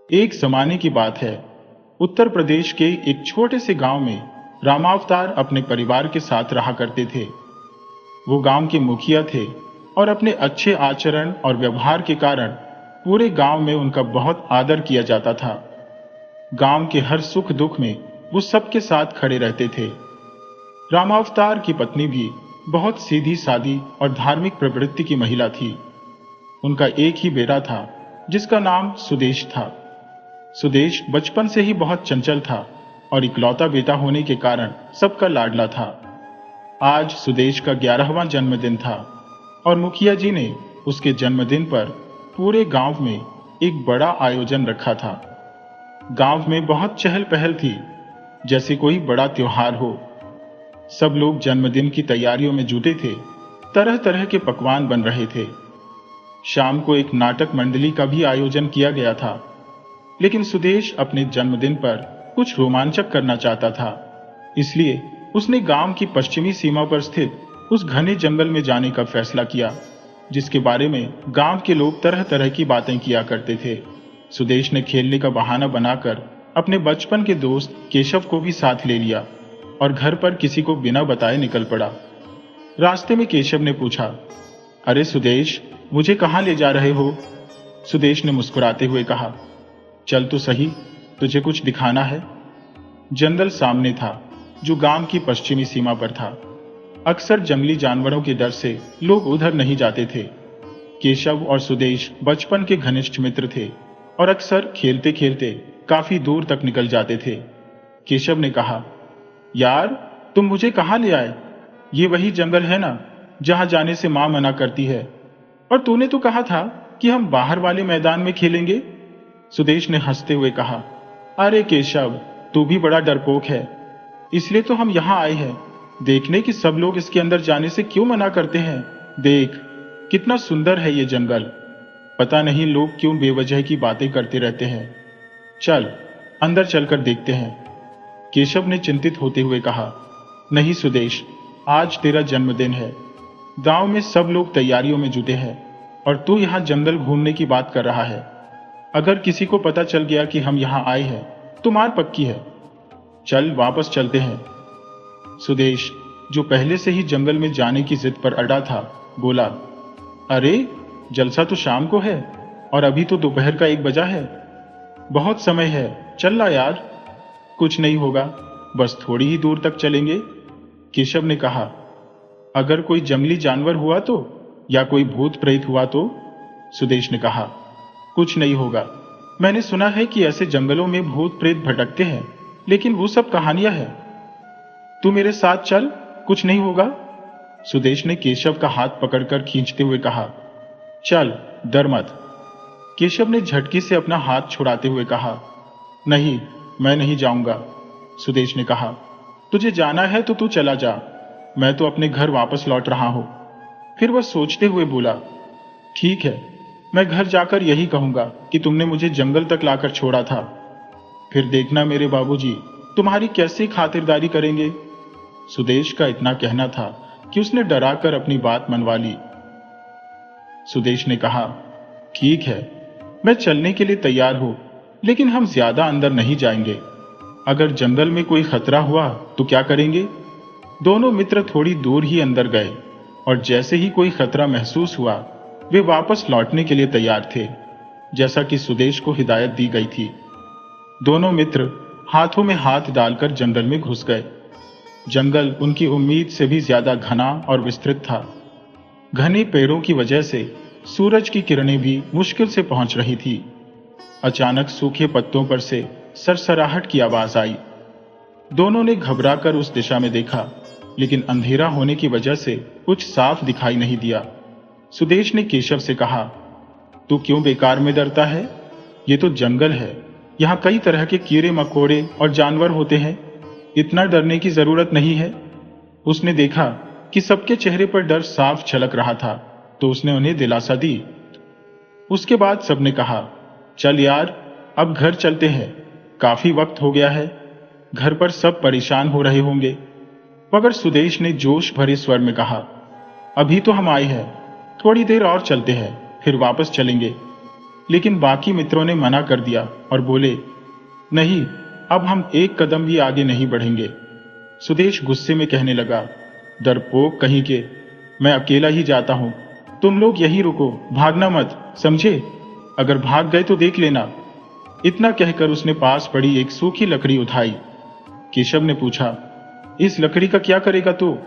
एक जमाने की बात है। उत्तर प्रदेश के एक छोटे से गांव में रामावतार अपने परिवार के साथ रहा करते थे। वो गांव के मुखिया थे और अपने अच्छे आचरण और व्यवहार के कारण पूरे गांव में उनका बहुत आदर किया जाता था। गांव के हर सुख दुख में वो सबके साथ खड़े रहते थे। रामावतार की पत्नी भी बहुत सीधी सादी और धार्मिक प्रवृत्ति की महिला थी। उनका एक ही बेटा था जिसका नाम सुदेश था। सुदेश बचपन से ही बहुत चंचल था और इकलौता बेटा होने के कारण सबका लाडला था। आज सुदेश का 11वां जन्मदिन था और मुखिया जी ने उसके जन्मदिन पर पूरे गांव में एक बड़ा आयोजन रखा था। गांव में बहुत चहल पहल थी, जैसे कोई बड़ा त्योहार हो। सब लोग जन्मदिन की तैयारियों में जुटे थे। तरह तरह के पकवान बन रहे थे। शाम को एक नाटक मंडली का भी आयोजन किया गया था, लेकिन सुदेश अपने जन्मदिन पर कुछ रोमांचक करना चाहता था। इसलिए उसने गांव की पश्चिमी सीमा पर स्थित उस घने जंगल में जाने का फैसला किया, जिसके बारे में गांव के लोग तरह तरह की बातें किया करते थे। सुदेश ने खेलने का बहाना बनाकर अपने बचपन के दोस्त केशव को भी साथ ले लिया और घर पर किसी को बिना बताए निकल पड़ा। रास्ते में केशव ने पूछा, अरे सुदेश, मुझे कहाँ ले जा रहे हो? सुदेश ने मुस्कुराते हुए कहा, चल तो सही, तुझे कुछ दिखाना है। जंगल सामने था, जो गांव की पश्चिमी सीमा पर था। अक्सर जंगली जानवरों के डर से लोग उधर नहीं जाते थे। केशव और सुदेश बचपन के घनिष्ठ मित्र थे और अक्सर खेलते खेलते काफी दूर तक निकल जाते थे। केशव ने कहा, यार, तुम मुझे कहाँ ले आए? ये वही जंगल है ना जहां जाने से मां मना करती है, और तूने तो कहा था कि हम बाहर वाले मैदान में खेलेंगे। सुदेश ने हंसते हुए कहा, अरे केशव, तू भी बड़ा डरपोक है। इसलिए तो हम यहां आए हैं, देखने कि सब लोग इसके अंदर जाने से क्यों मना करते हैं। देख, कितना सुंदर है ये जंगल। पता नहीं लोग क्यों बेवजह की बातें करते रहते हैं। चल, अंदर चलकर देखते हैं। केशव ने चिंतित होते हुए कहा, नहीं सुदेश, आज तेरा जन्मदिन है। गांव में सब लोग तैयारियों में जुटे हैं और तू यहां जंगल घूमने की बात कर रहा है। अगर किसी को पता चल गया कि हम यहां आए हैं तो मार पक्की है। चल, वापस चलते हैं। सुदेश, जो पहले से ही जंगल में जाने की जिद पर अड़ा था, बोला, अरे, जलसा तो शाम को है और अभी तो दोपहर का 1 बजा है। बहुत समय है, चल ला यार। कुछ नहीं होगा, बस थोड़ी ही दूर तक चलेंगे। केशव ने कहा, अगर कोई जंगली जानवर हुआ तो, या कोई भूत प्रेत हुआ तो? सुदेश ने कहा, कुछ नहीं होगा। मैंने सुना है कि ऐसे जंगलों में भूत प्रेत भटकते हैं, लेकिन वो सब कहानियां हैं। तू मेरे साथ चल, कुछ नहीं होगा। सुदेश ने केशव का हाथ पकड़कर खींचते हुए कहा, चल, डर मत। केशव ने झटके से अपना हाथ छुड़ाते हुए कहा, नहीं, मैं नहीं जाऊंगा। सुदेश ने कहा, तुझे जाना है तो तू चला जा, मैं तो अपने घर वापस लौट रहा हूं। फिर वह सोचते हुए बोला, ठीक है, मैं घर जाकर यही कहूंगा कि तुमने मुझे जंगल तक लाकर छोड़ा था। फिर देखना मेरे बाबूजी तुम्हारी कैसे खातिरदारी करेंगे। सुदेश का इतना कहना था कि उसने डराकर अपनी बात मनवा ली। सुदेश ने कहा, ठीक है, मैं चलने के लिए तैयार हूं, लेकिन हम ज्यादा अंदर नहीं जाएंगे। अगर जंगल में कोई खतरा हुआ तो क्या करेंगे? दोनों मित्र थोड़ी दूर ही अंदर गए और जैसे ही कोई खतरा महसूस हुआ, वे वापस लौटने के लिए तैयार थे, जैसा कि सुदेश को हिदायत दी गई थी। दोनों मित्र हाथों में हाथ डालकर जंगल में घुस गए। जंगल उनकी उम्मीद से भी ज्यादा घना और विस्तृत था। घने पेड़ों की वजह से सूरज की किरणें भी मुश्किल से पहुंच रही थी। अचानक सूखे पत्तों पर से सरसराहट की आवाज आई। दोनों ने घबराकर उस दिशा में देखा, लेकिन अंधेरा होने की वजह से कुछ साफ दिखाई नहीं दिया। सुदेश ने केशव से कहा, तू क्यों बेकार में डरता है? ये तो जंगल है, यहाँ कई तरह के कीड़े मकोड़े और जानवर होते हैं, इतना डरने की जरूरत नहीं है। उसने देखा कि सबके चेहरे पर डर साफ झलक रहा था, तो उसने उन्हें दिलासा दी। उसके बाद सबने कहा, चल यार, अब घर चलते हैं, काफी वक्त हो गया है। घर पर सब परेशान हो रहे होंगे। मगर सुदेश ने जोश भरे स्वर में कहा, अभी तो हम आए हैं, थोड़ी देर और चलते हैं, फिर वापस चलेंगे। लेकिन बाकी मित्रों ने मना कर दिया और बोले, नहीं, अब हम एक कदम भी आगे नहीं बढ़ेंगे। सुदेश गुस्से में कहने लगा, डरपोक कहीं के, मैं अकेला ही जाता हूं, तुम लोग यहीं रुको, भागना मत, समझे? अगर भाग गए तो देख लेना। इतना कहकर उसने पास पड़ी एक सूखी लकड़ी उठाई। केशव ने पूछा, इस लकड़ी का क्या करेगा तू?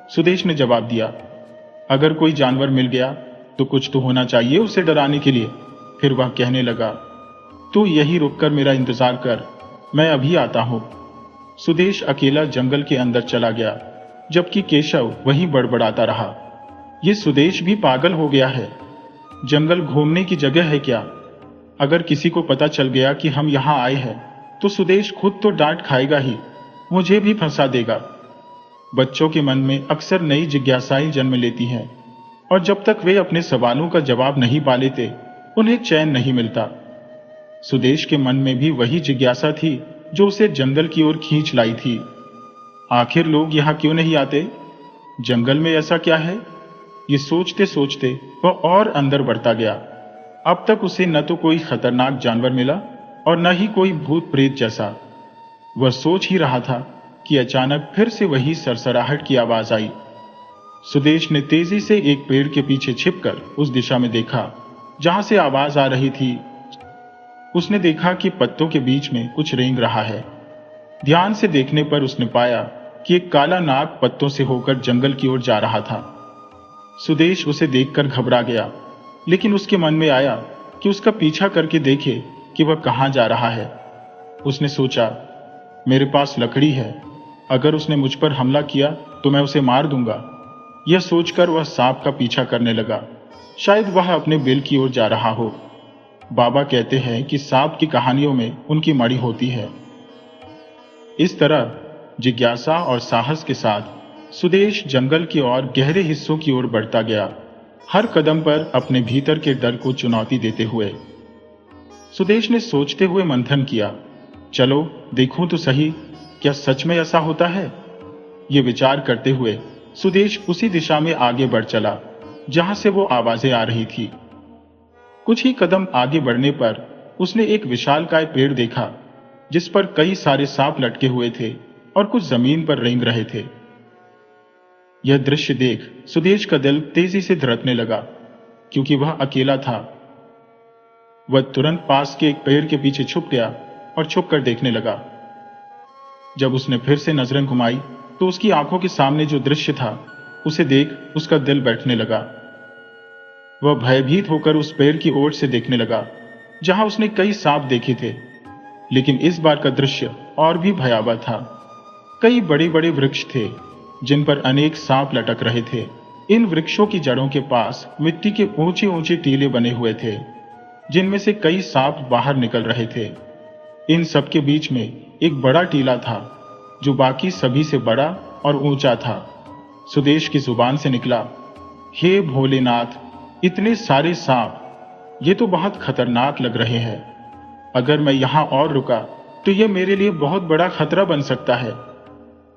सुदेश ने जवाब दिया, अगर कोई जानवर मिल गया तो कुछ तो होना चाहिए उसे डराने के लिए। फिर वह कहने लगा, तू यहीं रुककर मेरा इंतजार कर, मैं अभी आता हूं। सुदेश अकेला जंगल के अंदर चला गया, जबकि केशव वहीं बड़बड़ाता रहा, ये सुदेश भी पागल हो गया है। जंगल घूमने की जगह है क्या? अगर किसी को पता चल गया कि हम यहां आए हैं तो सुदेश खुद तो डांट खाएगा ही, मुझे भी फंसा देगा। बच्चों के मन में अक्सर नई जिज्ञासाएं जन्म लेती हैं, और जब तक वे अपने सवालों का जवाब नहीं पा लेते उन्हें चैन नहीं मिलता। सुदेश के मन में भी वही जिज्ञासा थी जो उसे जंगल की ओर खींच लाई थी। आखिर लोग यहां क्यों नहीं आते? जंगल में ऐसा क्या है? ये सोचते सोचते वह और अंदर बढ़ता गया। अब तक उसे न तो कोई खतरनाक जानवर मिला और न ही कोई भूत प्रेत जैसा। वह सोच ही रहा था कि अचानक फिर से वही सरसराहट की आवाज आई। सुदेश ने तेजी से एक पेड़ के पीछे छिपकर उस दिशा में देखा जहां से आवाज आ रही थी। उसने देखा कि पत्तों के बीच में कुछ रेंग रहा है। ध्यान से देखने पर उसने पाया कि एक काला नाग पत्तों से होकर जंगल की ओर जा रहा था। सुदेश उसे देखकर घबरा गया, लेकिन उसके मन में आया कि उसका पीछा करके देखे कि वह कहां जा रहा है। उसने सोचा, मेरे पास लकड़ी है, अगर उसने मुझ पर हमला किया तो मैं उसे मार दूंगा। यह सोचकर वह सांप का पीछा करने लगा। शायद वह अपने बिल की ओर जा रहा हो। बाबा कहते हैं कि सांप की कहानियों में उनकी मड़ी होती है। इस तरह जिज्ञासा और साहस के साथ सुदेश जंगल की ओर गहरे हिस्सों की ओर बढ़ता गया, हर कदम पर अपने भीतर के डर को चुनौती देते हुए। सुदेश ने सोचते हुए मंथन किया, चलो देखूं तो सही, क्या सच में ऐसा होता है? ये विचार करते हुए सुदेश उसी दिशा में आगे बढ़ चला जहां से वो आवाजें आ रही थी। कुछ ही कदम आगे बढ़ने पर उसने एक विशालकाय पेड़ देखा जिस पर कई सारे सांप लटके हुए थे और कुछ जमीन पर रेंग रहे थे। यह दृश्य देख सुदेश का दिल तेजी से धड़कने लगा, क्योंकि वह अकेला था। वह तुरंत पास के एक पेड़ के पीछे छुप गया और छुप कर देखने लगा। जब उसने फिर से नजरें घुमाई तो उसकी आंखों के सामने जो दृश्य था उसे देख उसका दिल बैठने लगा। वह भयभीत होकर उस पेड़ की ओर से देखने लगा जहां उसने कई सांप देखे थे, लेकिन इस बार का दृश्य और भी भयावह था। कई बड़े बड़े वृक्ष थे जिन पर अनेक सांप लटक रहे थे। इन वृक्षों की जड़ों के पास मिट्टी के ऊंचे ऊंचे टीले बने हुए थे जिनमें से कई सांप बाहर निकल रहे थे। इन सब के बीच में एक बड़ा टीला था जो बाकी सभी से बड़ा और ऊंचा था। सुदेश की जुबान से निकला, हे भोलेनाथ, इतने सारे सांप, ये तो बहुत खतरनाक लग रहे हैं। अगर मैं यहां और रुका तो यह मेरे लिए बहुत बड़ा खतरा बन सकता है।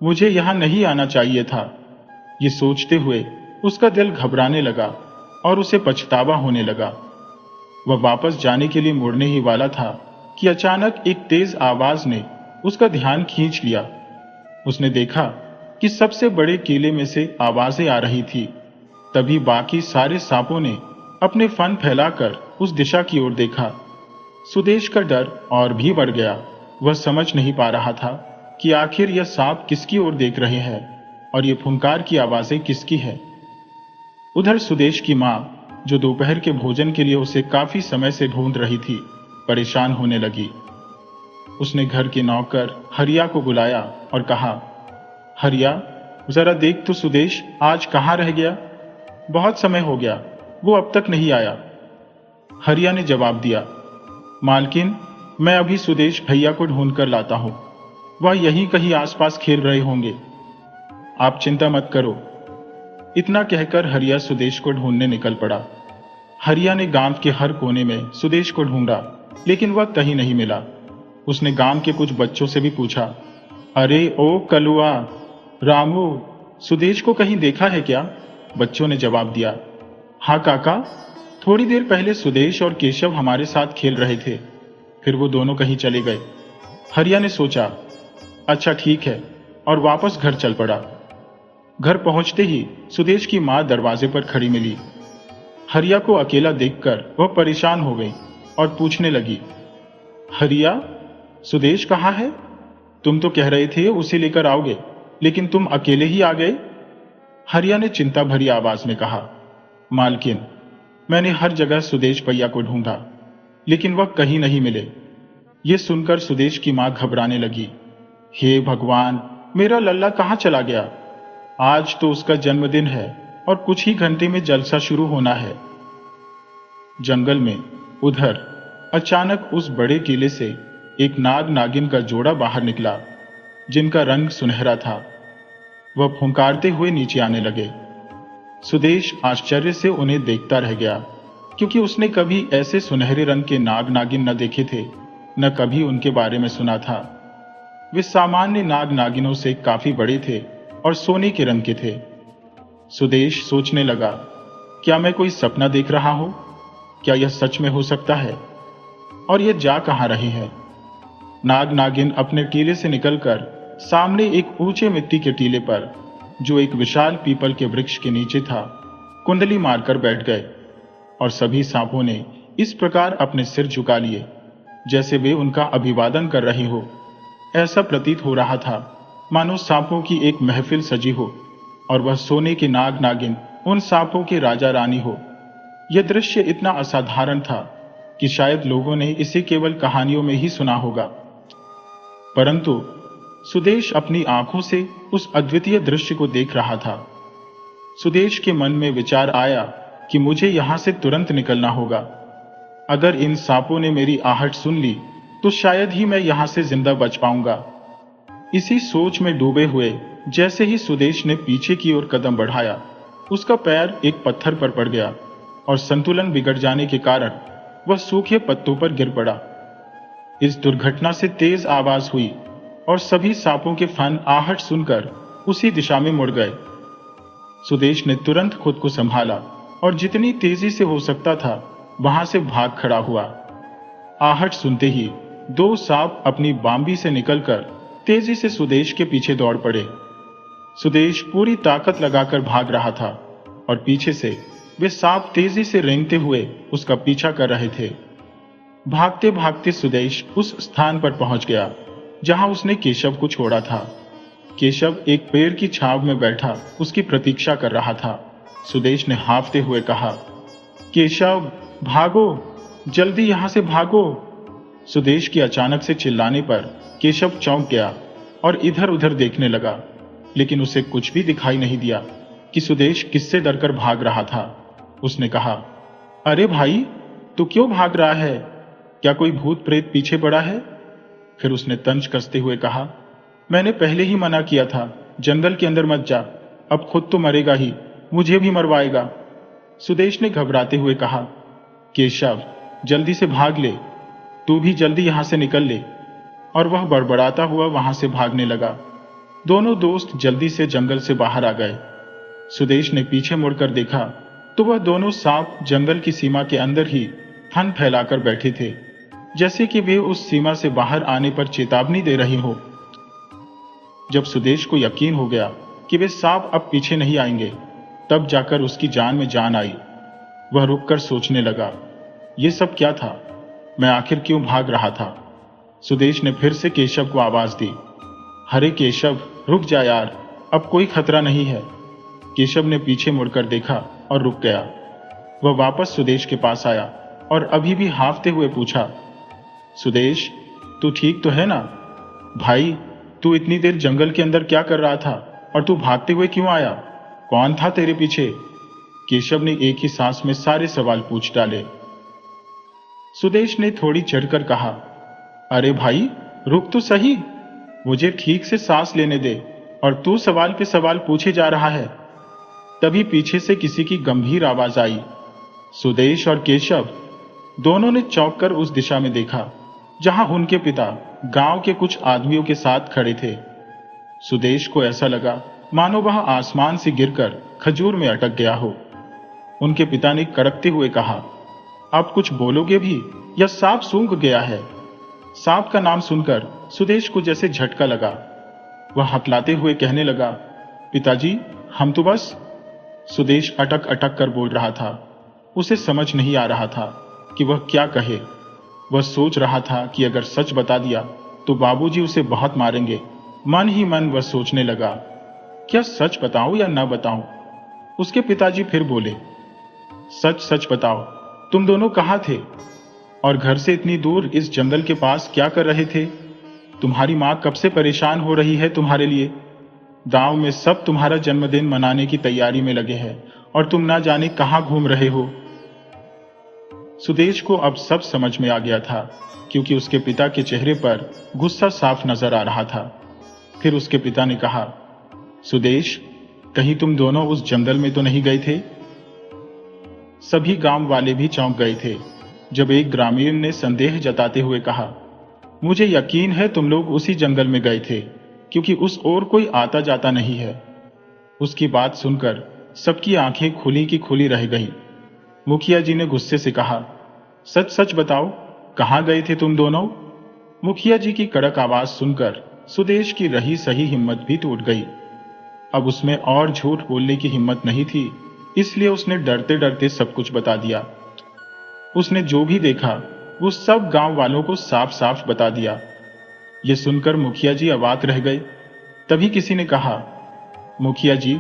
मुझे यहां नहीं आना चाहिए था। ये सोचते हुए उसका दिल घबराने लगा और उसे पछतावा होने लगा। वह वापस जाने के लिए मुड़ने ही वाला था कि अचानक एक तेज आवाज ने उसका ध्यान खींच लिया। उसने देखा कि सबसे बड़े केले में से आवाजें आ रही थी। तभी बाकी सारे सांपों ने अपने फन फैलाकर उस दिशा की ओर देखा। सुदेश का डर और भी बढ़ गया। वह समझ नहीं पा रहा था कि आखिर यह सांप किसकी ओर देख रहे हैं और ये फुंकार की आवाजें किसकी है। उधर सुदेश की मां, जो दोपहर के भोजन के लिए उसे काफी समय से ढूंढ रही थी, परेशान होने लगी। उसने घर के नौकर हरिया को बुलाया और कहा, हरिया, जरा देख तो सुदेश आज कहां रह गया? बहुत समय हो गया, वो अब तक नहीं आया। हरिया ने जवाब दिया, मालकिन, मैं अभी सुदेश भैया को ढूंढ कर लाता हूं। वह यहीं कहीं आसपास खेल रहे होंगे, आप चिंता मत करो। इतना कहकर हरिया सुदेश को ढूंढने निकल पड़ा। हरिया ने गांव के हर कोने में सुदेश को ढूंढा, लेकिन वह कहीं नहीं मिला। उसने गांव के कुछ बच्चों से भी पूछा, अरे ओ कलुआ, रामू, सुदेश को कहीं देखा है क्या? बच्चों ने जवाब दिया, हाँ काका, थोड़ी देर पहले सुदेश और केशव हमारे साथ खेल रहे थे, फिर वो दोनों कहीं चले गए। हरिया ने सोचा, अच्छा ठीक है, और वापस घर चल पड़ा। घर पहुंचते ही सुदेश की मां दरवाजे पर खड़ी मिली। हरिया को अकेला देखकर वह परेशान हो गई और पूछने लगी, हरिया, सुदेश कहाँ है? तुम तो कह रहे थे उसे लेकर आओगे, लेकिन तुम अकेले ही आ गए। हरिया ने चिंता भरी आवाज में कहा, मालकिन, मैंने हर जगह सुदेश भैया को ढूंढा, लेकिन वह कहीं नहीं मिले। यह सुनकर सुदेश की मां घबराने लगी। हे भगवान, मेरा लल्ला कहाँ चला गया? आज तो उसका जन्मदिन है और कुछ ही घंटे में जलसा शुरू होना है। जंगल में उधर अचानक उस बड़े किले से एक नाग नागिन का जोड़ा बाहर निकला, जिनका रंग सुनहरा था। वह फुंकारते हुए नीचे आने लगे। सुदेश आश्चर्य से उन्हें देखता रह गया, क्योंकि उसने कभी ऐसे सुनहरे रंग के नाग नागिन न देखे थे, न कभी उनके बारे में सुना था। वे सामान्य नाग नागिनों से काफी बड़े थे और सोने के रंग के थे। सुदेश सोचने लगा, क्या मैं कोई सपना देख रहा हूं? क्या यह सच में हो सकता है? और यह जा कहां रहे हैं? नाग नागिन अपने टीले से निकलकर सामने एक ऊंचे मिट्टी के टीले पर, जो एक विशाल पीपल के वृक्ष के नीचे था, कुंडली मारकर बैठ गए। और सभी सांपों ने इस प्रकार अपने सिर झुका लिए, जैसे वे उनका अभिवादन कर रही हो। ऐसा प्रतीत हो रहा था मानो सांपों की एक महफिल सजी हो और वह सोने के नाग नागिन उन सांपों के राजा रानी हो। यह दृश्य इतना असाधारण था कि शायद लोगों ने इसे केवल कहानियों में ही सुना होगा। परंतु सुदेश अपनी आंखों से उस अद्वितीय दृश्य को देख रहा था। सुदेश के मन में विचार आया कि मुझे यहां से तुरंत निकलना होगा। अगर इन सांपों ने मेरी आहट सुन ली तो शायद ही मैं यहां से जिंदा बच पाऊंगा। इसी सोच में डूबे हुए जैसे ही सुदेश ने पीछे की ओर कदम बढ़ाया, उसका पैर एक पत्थर पर पड़ गया और संतुलन बिगड़ जाने के कारण वह सूखे पत्तों पर गिर पड़ा। इस दुर्घटना से तेज आवाज हुई और सभी सांपों के फन आहट सुनकर उसी दिशा में मुड़ गए। सुदेश ने तुरंत खुद को संभाला और जितनी तेजी से हो सकता था वहां से भाग खड़ा हुआ। आहट सुनते ही दो सांप अपनी बांबी से निकलकर तेजी से सुदेश के पीछे दौड़ पड़े। सुदेश पूरी ताकत लगाकर भाग रहा था और पीछे से वे सांप तेजी से रेंगते हुए उसका पीछा कर रहे थे। भागते भागते सुदेश उस स्थान पर पहुंच गया जहां उसने केशव को छोड़ा था। केशव एक पेड़ की छांव में बैठा उसकी प्रतीक्षा कर रहा था। सुदेश ने हांफते हुए कहा, केशव, भागो, जल्दी यहां से भागो। सुदेश के अचानक से चिल्लाने पर केशव चौंक गया और इधर उधर देखने लगा, लेकिन उसे कुछ भी दिखाई नहीं दिया कि सुदेश किससे डरकर भाग रहा था। उसने कहा, अरे भाई, तू क्यों भाग रहा है? क्या कोई भूत प्रेत पीछे पड़ा है? फिर उसने तंज कसते हुए कहा, मैंने पहले ही मना किया था, जंगल के अंदर मत जा। अब खुद तो मरेगा ही, मुझे भी मरवाएगा। सुदेश ने घबराते हुए कहा, केशव, जल्दी से भाग ले, तू भी जल्दी यहां से निकल ले। और वह बड़बड़ाता हुआ वहां से भागने लगा। दोनों दोस्त जल्दी से जंगल से बाहर आ गए। सुदेश ने पीछे मुड़कर देखा तो वह दोनों सांप जंगल की सीमा के अंदर ही फन फैलाकर बैठे थे, जैसे कि वे उस सीमा से बाहर आने पर चेतावनी दे रही हो। जब सुदेश को यकीन हो गया कि वे सांप अब पीछे नहीं आएंगे, तब जाकर उसकी जान में जान आई। वह रुककर सोचने लगा, ये सब क्या था? मैं आखिर क्यों भाग रहा था? सुदेश ने फिर से केशव को आवाज दी, हरे केशव, रुक जा यार, अब कोई खतरा नहीं है। केशव ने पीछे मुड़कर देखा और रुक गया। वह वापस सुदेश के पास आया और अभी भी हांफते हुए पूछा, सुदेश, तू ठीक तो है ना? भाई, तू इतनी देर जंगल के अंदर क्या कर रहा था और तू भागते हुए क्यों आया? कौन था तेरे पीछे? केशव ने एक ही सांस में सारे सवाल पूछ डाले। सुदेश ने थोड़ी चढ़कर कहा, अरे भाई, रुक तो सही, मुझे ठीक से सांस लेने दे, और तू सवाल पे सवाल पूछे जा रहा है। तभी पीछे से किसी की गंभीर आवाज आई। सुदेश और केशव दोनों ने चौंक कर उस दिशा में देखा जहां उनके पिता गांव के कुछ आदमियों के साथ खड़े थे। सुदेश को ऐसा लगा मानो वह आसमान से गिरकर खजूर में अटक गया हो। उनके पिता ने कड़कते हुए कहा, आप कुछ बोलोगे भी या सांप सूंघ गया है? सांप का नाम सुनकर सुदेश को जैसे झटका लगा। वह हकलाते हुए कहने लगा, पिताजी, हम तो बस। सुदेश अटक अटक कर बोल रहा था। उसे समझ नहीं आ रहा था कि वह क्या कहे। वह सोच रहा था कि अगर सच बता दिया तो बाबूजी उसे बहुत मारेंगे। मन ही मन वह सोचने लगा, क्या सच बताऊं या न बताऊं? उसके पिताजी फिर बोले, सच सच बताओ, तुम दोनों कहाँ थे और घर से इतनी दूर इस जंगल के पास क्या कर रहे थे? तुम्हारी माँ कब से परेशान हो रही है तुम्हारे लिए? गांव में सब तुम्हारा जन्मदिन मनाने की तैयारी में लगे हैं और तुम ना जाने कहां घूम रहे हो। सुदेश को अब सब समझ में आ गया था, क्योंकि उसके पिता के चेहरे पर गुस्सा साफ नजर आ रहा था। फिर उसके पिता ने कहा, सुदेश, कहीं तुम दोनों उस जंगल में तो नहीं गए थे? सभी गांव वाले भी चौंक गए थे जब एक ग्रामीण ने संदेह जताते हुए कहा, मुझे यकीन है तुम लोग उसी जंगल में गए थे, क्योंकि उस ओर कोई आता जाता नहीं है। उसकी बात सुनकर सबकी आंखें खुली की खुली रह गईं। मुखिया जी ने गुस्से से कहा, सच सच बताओ, कहां गए थे तुम दोनों? मुखिया जी की कड़क आवाज सुनकर सुदेश की रही सही हिम्मत भी टूट गई। अब उसमें और झूठ बोलने की हिम्मत नहीं थी, इसलिए उसने डरते डरते सब कुछ बता दिया। उसने जो भी देखा वो सब गांव वालों को साफ साफ बता दिया। ये सुनकर मुखिया जी अवाक रह गए। तभी किसी ने कहा, मुखिया जी,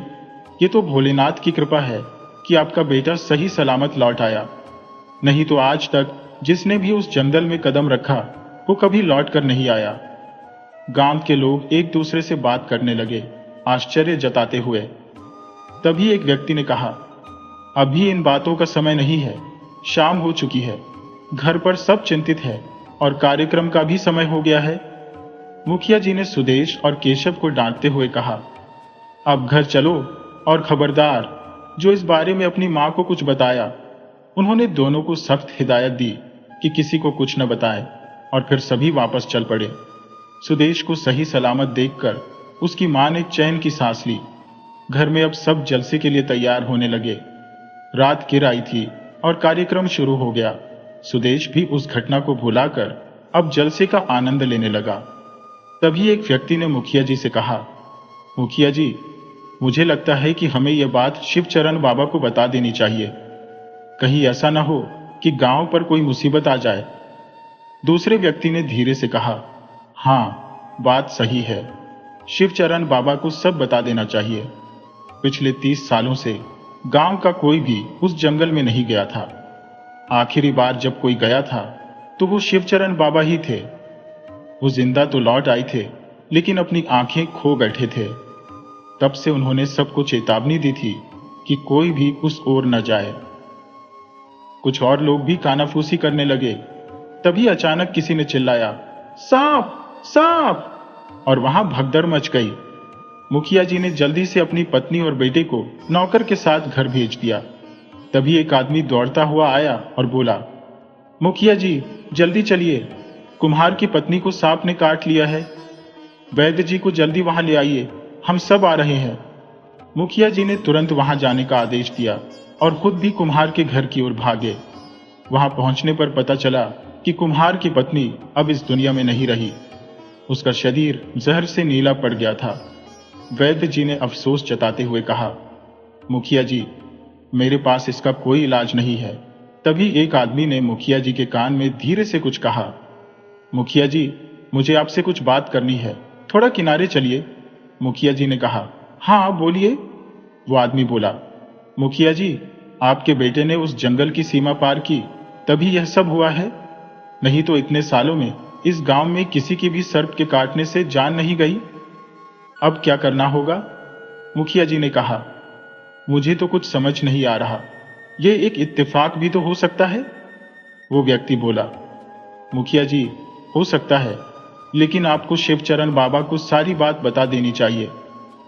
ये तो भोलेनाथ की कृपा है कि आपका बेटा सही सलामत लौट आया, नहीं तो आज तक जिसने भी उस जंगल में कदम रखा वो कभी लौट कर नहीं आया। गांव के लोग एक दूसरे से बात करने लगे, आश्चर्य जताते हुए। तभी एक व्यक्ति ने कहा, अभी इन बातों का समय नहीं है, शाम हो चुकी है, घर पर सब चिंतित है और कार्यक्रम का भी समय हो गया है। मुखिया जी ने सुदेश और केशव को डांटते हुए कहा, अब घर चलो और खबरदार, जो इस बारे में अपनी मां को कुछ बताया। उन्होंने दोनों को सख्त हिदायत दी कि किसी को कुछ न बताएं और फिर सभी वापस चल पड़े। सुदेश को सही सलामत देखकर उसकी मां ने चैन की सांस ली। घर में अब सब जलसे के लिए तैयार होने लगे। रात गिर आई थी और कार्यक्रम शुरू हो गया। सुदेश भी उस घटना को भुलाकर अब जलसे का आनंद लेने लगा। तभी एक व्यक्ति ने मुखिया जी से कहा, मुखिया जी, मुझे लगता है कि हमें यह बात शिवचरण बाबा को बता देनी चाहिए। कहीं ऐसा ना हो कि गांव पर कोई मुसीबत आ जाए। दूसरे व्यक्ति ने धीरे से कहा, हाँ, बात सही है, शिवचरण बाबा को सब बता देना चाहिए। पिछले 30 सालों से गांव का कोई भी उस जंगल में नहीं गया था। आखिरी बार जब कोई गया था तो वो शिवचरण बाबा ही थे। वो जिंदा तो लौट आए थे, लेकिन अपनी आंखें खो बैठे थे। तब से उन्होंने सबको चेतावनी दी थी कि कोई भी उस ओर न जाए। कुछ और लोग भी कानाफूसी करने लगे। तभी अचानक किसी ने चिल्लाया, सांप सांप, और वहां भगदड़ मच गई। मुखिया जी ने जल्दी से अपनी पत्नी और बेटे को नौकर के साथ घर भेज दिया। तभी एक आदमी दौड़ता हुआ आया और बोला, मुखिया जी, जल्दी चलिए, कुम्हार की पत्नी को सांप ने काट लिया है। वैद्य जी को जल्दी वहां ले आइए, हम सब आ रहे हैं। मुखिया जी ने तुरंत वहां जाने का आदेश दिया और खुद भी कुम्हार के घर की ओर भागे। वहां पहुंचने पर पता चला कि कुम्हार की पत्नी अब इस दुनिया में नहीं रही। उसका शरीर जहर से नीला पड़ गया था। वैद्य जी ने अफसोस जताते हुए कहा, मुखिया जी, मेरे पास इसका कोई इलाज नहीं है। तभी एक आदमी ने मुखिया जी के कान में धीरे से कुछ कहा, मुखिया जी, मुझे आपसे कुछ बात करनी है, थोड़ा किनारे चलिए। मुखिया जी ने कहा, हाँ बोलिए। वो आदमी बोला, मुखिया जी, आपके बेटे ने उस जंगल की सीमा पार की, तभी यह सब हुआ है, नहीं तो इतने सालों में इस गांव में किसी की भी सर्प के काटने से जान नहीं गई। अब क्या करना होगा? मुखिया जी ने कहा, मुझे तो कुछ समझ नहीं आ रहा, यह एक इत्तेफाक भी तो हो सकता है। वो व्यक्ति बोला, मुखिया जी, हो सकता है, लेकिन आपको शिवचरण बाबा को सारी बात बता देनी चाहिए।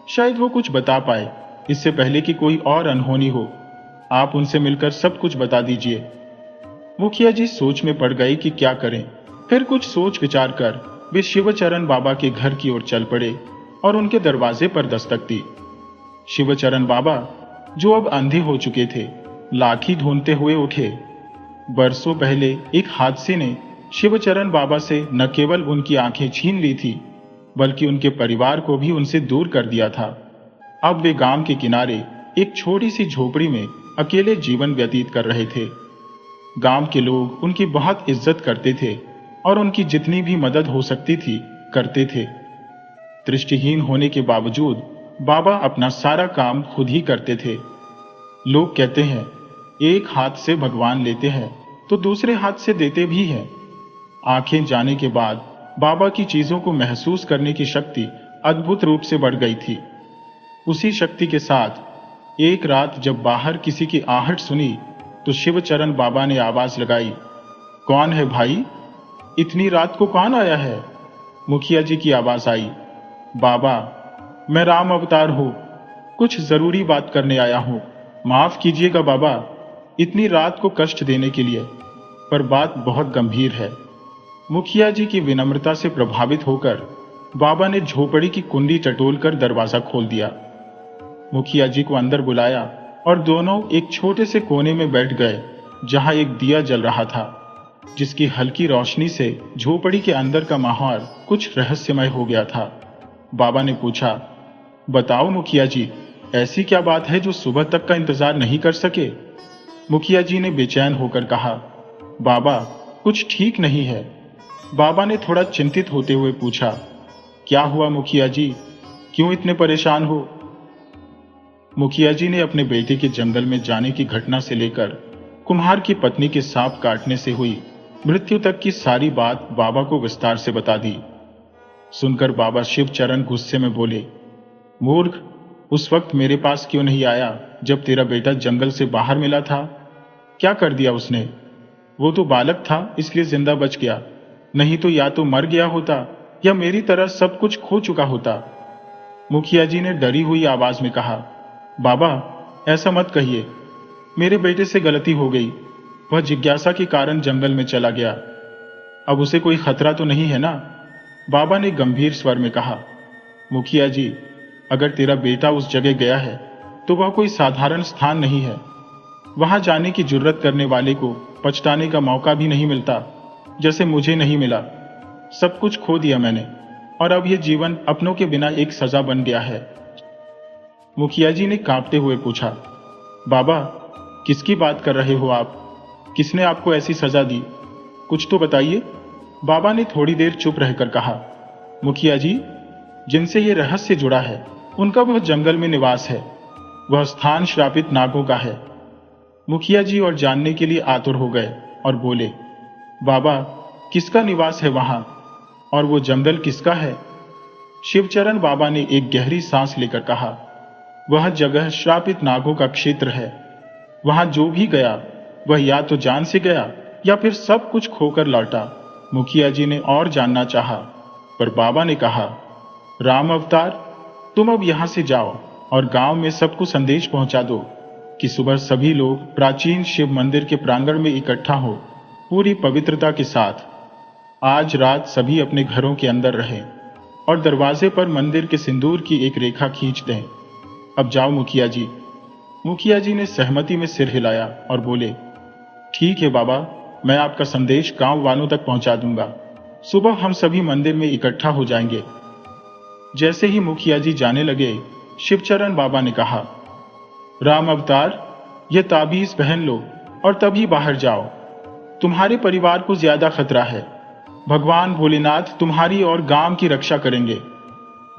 शायद वो कुछ बता पाए इससे पहले कि कोई और अनहोनी हो। आप उनसे मिलकर सब कुछ बता दीजिए। मुखिया जी सोच में पड़ गए कि क्या करें। फिर कुछ सोच विचार कर वे शिवचरण बाबा के घर की ओर चल पड़े और उनके दरवाजे पर दस्तक दी। शिवचरण बाबा, जो अब अंधे हो चुके थे, लाठी ढूंढते हुए उठे। बरसों पहले एक हादसे ने शिवचरण बाबा से न केवल उनकी आंखें छीन ली थी, बल्कि उनके परिवार को भी उनसे दूर कर दिया था। अब वे गांव के किनारे एक छोटी सी झोपड़ी में अकेले जीवन व्यतीत कर रहे थे। गांव के लोग उनकी बहुत इज्जत करते थे और उनकी जितनी भी मदद हो सकती थी करते थे। दृष्टिहीन होने के बावजूद बाबा अपना सारा काम खुद ही करते थे। लोग कहते हैं, एक हाथ से भगवान लेते हैं तो दूसरे हाथ से देते भी हैं। आंखें जाने के बाद बाबा की चीजों को महसूस करने की शक्ति अद्भुत रूप से बढ़ गई थी। उसी शक्ति के साथ एक रात जब बाहर किसी की आहट सुनी तो शिवचरण बाबा ने आवाज लगाई, कौन है भाई? इतनी रात को कौन आया है? मुखिया जी की आवाज आई, बाबा, मैं राम अवतार हूं, कुछ जरूरी बात करने आया हूं। माफ कीजिएगा बाबा, इतनी रात को कष्ट देने के लिए, पर बात बहुत गंभीर है। मुखिया जी की विनम्रता से प्रभावित होकर बाबा ने झोपड़ी की कुंडी टटोलकर दरवाजा खोल दिया। मुखिया जी को अंदर बुलाया और दोनों एक छोटे से कोने में बैठ गए जहां एक दिया जल रहा था, जिसकी हल्की रोशनी से झोपड़ी के अंदर का माहौल कुछ रहस्यमय हो गया था। बाबा ने पूछा, बताओ मुखिया जी, ऐसी क्या बात है जो सुबह तक का इंतजार नहीं कर सके? मुखिया जी ने बेचैन होकर कहा, बाबा, कुछ ठीक नहीं है। बाबा ने थोड़ा चिंतित होते हुए पूछा, क्या हुआ मुखिया जी, क्यों इतने परेशान हो? मुखिया जी ने अपने बेटे के जंगल में जाने की घटना से लेकर कुम्हार की पत्नी के सांप काटने से हुई मृत्यु तक की सारी बात बाबा को विस्तार से बता दी। सुनकर बाबा शिवचरण गुस्से में बोले, मूर्ख, उस वक्त मेरे पास क्यों नहीं आया जब तेरा बेटा जंगल से बाहर मिला था? क्या कर दिया उसने? वो तो बालक था इसलिए जिंदा बच गया, नहीं तो या तो मर गया होता या मेरी तरह सब कुछ खो चुका होता। मुखिया जी ने डरी हुई आवाज में कहा, बाबा, ऐसा मत कहिए, मेरे बेटे से गलती हो गई, वह जिज्ञासा के कारण जंगल में चला गया। अब उसे कोई खतरा तो नहीं है ना? बाबा ने गंभीर स्वर में कहा, मुखिया जी, अगर तेरा बेटा उस जगह गया है तो वह कोई साधारण स्थान नहीं है। वहां जाने की जुर्रत करने वाले को पछताने का मौका भी नहीं मिलता, जैसे मुझे नहीं मिला। सब कुछ खो दिया मैंने और अब यह जीवन अपनों के बिना एक सजा बन गया है। मुखिया जी ने कांपते हुए पूछा, बाबा, किसकी बात कर रहे हो आप? किसने आपको ऐसी सजा दी? कुछ तो बताइए। बाबा ने थोड़ी देर चुप रहकर कहा, मुखिया जी, जिनसे ये रहस्य जुड़ा है उनका वह जंगल में निवास है। वह स्थान श्रापित नागों का है। मुखिया जी और जानने के लिए आतुर हो गए और बोले, बाबा, किसका निवास है वहां, और वो जंगल किसका है? शिवचरण बाबा ने एक गहरी सांस लेकर कहा, वह जगह श्रापित नागों का क्षेत्र है। वहां जो भी गया वह या तो जान से गया या फिर सब कुछ खोकर लौटा। मुखिया जी ने और जानना चाहा, पर बाबा ने कहा, राम अवतार, तुम अब यहां से जाओ और गांव में सबको संदेश पहुंचा दो कि सुबह सभी लोग प्राचीन शिव मंदिर के प्रांगण में इकट्ठा हो, पूरी पवित्रता के साथ। आज रात सभी अपने घरों के अंदर रहें और दरवाजे पर मंदिर के सिंदूर की एक रेखा खींच दें। अब जाओ मुखिया जी। मुखिया जी ने सहमति में सिर हिलाया और बोले, ठीक है बाबा, मैं आपका संदेश गांव वालों तक पहुंचा दूंगा। सुबह हम सभी मंदिर में इकट्ठा हो जाएंगे। जैसे ही मुखिया जी जाने लगे, शिवचरण बाबा ने कहा, राम अवतार, यह ताबीज पहन लो और तभी बाहर जाओ। तुम्हारे परिवार को ज्यादा खतरा है। भगवान भोलेनाथ तुम्हारी और गांव की रक्षा करेंगे।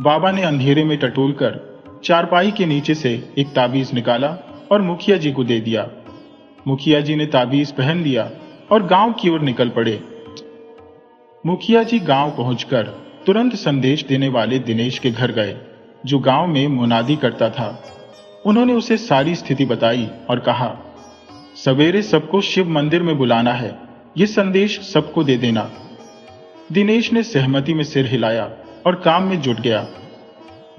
बाबा ने अंधेरे में टटोलकर चारपाई के नीचे से एक ताबीज निकाला और मुखिया जी को दे दिया। मुखिया जी ने ताबीज पहन लिया और गांव की ओर निकल पड़े। मुखिया जी गांव पहुंचकर तुरंत संदेश देने वाले दिनेश के घर गए, जो गांव में मुनादी करता था। उन्होंने उसे सारी स्थिति बताई और कहा, सवेरे सबको शिव मंदिर में बुलाना है, यह संदेश सबको दे देना। दिनेश ने सहमति में सिर हिलाया और काम में जुट गया।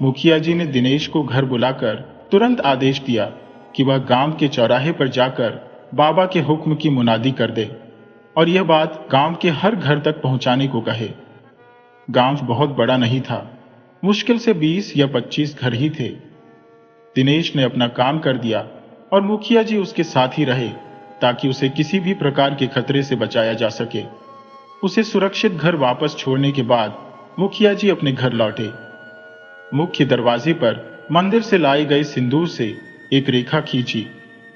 मुखिया जी ने दिनेश को घर बुलाकर तुरंत आदेश दिया कि वह गांव के चौराहे पर जाकर बाबा के हुक्म की मुनादी कर दे और यह बात गांव के हर घर तक पहुंचाने को कहे। गांव बहुत बड़ा नहीं था, मुश्किल से 20 या 25 घर ही थे। दिनेश ने अपना काम कर दिया और मुखिया जी उसके साथ ही रहे ताकि उसे किसी भी प्रकार के खतरे से बचाया जा सके। उसे सुरक्षित घर वापस छोड़ने के बाद मुखिया जी अपने घर लौटे। मुख्य दरवाजे पर मंदिर से लाए गए सिंदूर से एक रेखा खींची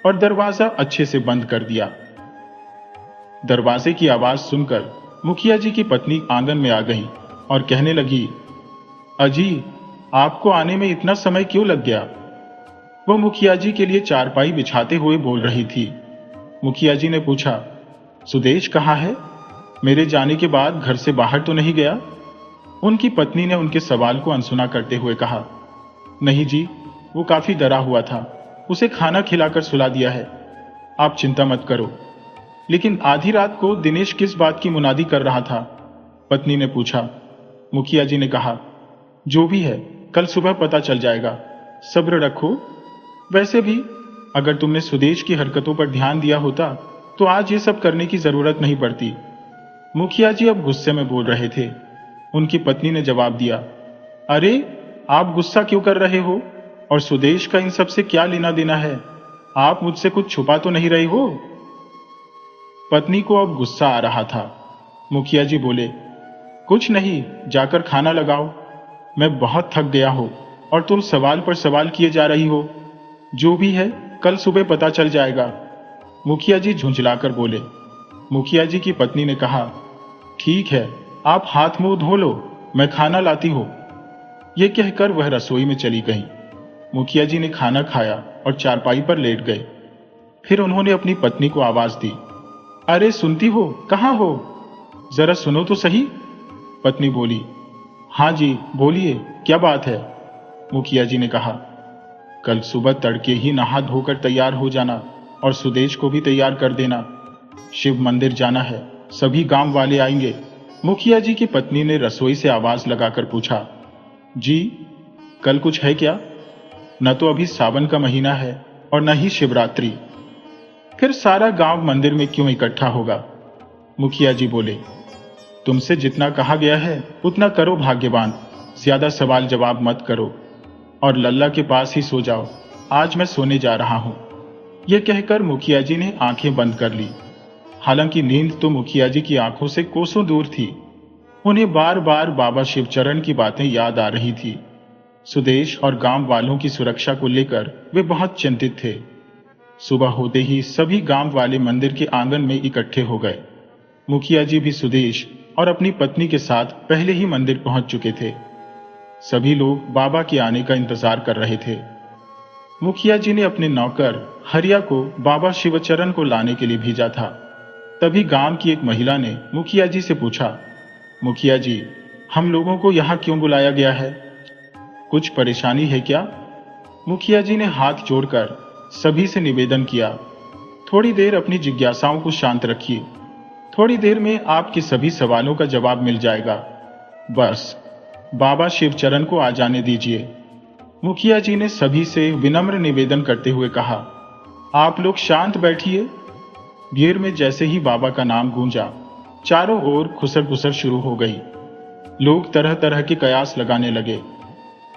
और दरवाजा अच्छे से बंद कर दिया। दरवाजे की आवाज सुनकर मुखिया जी की पत्नी आंगन में आ गई और कहने लगी, अजी, आपको आने में इतना समय क्यों लग गया? वह मुखिया जी के लिए चारपाई बिछाते हुए बोल रही थी। मुखिया जी ने पूछा, सुदेश कहाँ है? मेरे जाने के बाद घर से बाहर तो नहीं गया? उनकी पत्नी ने उनके सवाल को अनसुना करते हुए कहा, नहीं जी, वो काफी डरा हुआ था। उसे खाना खिलाकर सुला दिया है। आप चिंता मत करो। लेकिन आधी रात को दिनेश किस बात की मुनादी कर रहा था? पत्नी ने पूछा। मुखिया जी ने कहा, जो भी है कल सुबह पता चल जाएगा, सब्र रखो। वैसे भी अगर तुमने सुदेश की हरकतों पर ध्यान दिया होता तो आज ये सब करने की जरूरत नहीं पड़ती। मुखिया जी अब गुस्से में बोल रहे थे। उनकी पत्नी ने जवाब दिया, अरे, आप गुस्सा क्यों कर रहे हो? और सुदेश का इन सब से क्या लेना देना है? आप मुझसे कुछ छुपा तो नहीं रहे हो? पत्नी को अब गुस्सा आ रहा था। मुखिया जी बोले, कुछ नहीं, जाकर खाना लगाओ। मैं बहुत थक गया हूं और तुम सवाल पर सवाल किए जा रही हो। जो भी है कल सुबह पता चल जाएगा। मुखिया जी झुंझलाकर बोले। मुखिया जी की पत्नी ने कहा, ठीक है, आप हाथ मुंह धो लो, मैं खाना लाती हूं। यह कहकर वह रसोई में चली गई। मुखिया जी ने खाना खाया और चारपाई पर लेट गए। फिर उन्होंने अपनी पत्नी को आवाज दी, अरे सुनती हो, कहां हो? जरा सुनो तो सही। पत्नी बोली, हाँ जी, बोलिए, क्या बात है? मुखिया जी ने कहा, कल सुबह तड़के ही नहा धोकर तैयार हो जाना और सुदेश को भी तैयार कर देना। शिव मंदिर जाना है, सभी गांव वाले आएंगे। मुखिया जी की पत्नी ने रसोई से आवाज लगाकर पूछा, जी, कल कुछ है क्या? न तो अभी सावन का महीना है और न ही शिवरात्रि। फिर सारा गांव मंदिर में क्यों इकट्ठा होगा? मुखिया जी बोले, तुमसे जितना कहा गया है उतना करो भाग्यवान, ज्यादा सवाल जवाब मत करो और लल्ला के पास ही सो जाओ। आज मैं सोने जा रहा हूं। यह कहकर मुखिया जी ने आंखें बंद कर ली। हालांकि नींद तो मुखिया जी की आंखों से कोसों दूर थी। उन्हें बार बार बाबा शिवचरण की बातें याद आ रही थी। सुदेश और गांव वालों की सुरक्षा को लेकर वे बहुत चिंतित थे। सुबह होते ही सभी गांव वाले मंदिर के आंगन में इकट्ठे हो गए। मुखिया जी भी सुदेश और अपनी पत्नी के साथ पहले ही मंदिर पहुंच चुके थे। सभी लोग बाबा के आने का इंतजार कर रहे थे। मुखिया जी ने अपने नौकर हरिया को बाबा शिवचरण को लाने के लिए भेजा था। तभी गांव की एक महिला ने मुखिया जी से पूछा, मुखिया जी, हम लोगों को यहाँ क्यों बुलाया गया है? कुछ परेशानी है क्या? मुखिया जी ने हाथ जोड़कर सभी से निवेदन किया, थोड़ी देर अपनी जिज्ञासाओं को शांत रखिए। थोड़ी देर में आपके सभी सवालों का जवाब मिल जाएगा। बस बाबा शिवचरण को आ जाने दीजिए। मुखिया जी ने सभी से विनम्र निवेदन करते हुए कहा, आप लोग शांत बैठिए। भीड़ में जैसे ही बाबा का नाम गूंजा, चारों ओर खुसर खुसर शुरू हो गई। लोग तरह तरह के कयास लगाने लगे।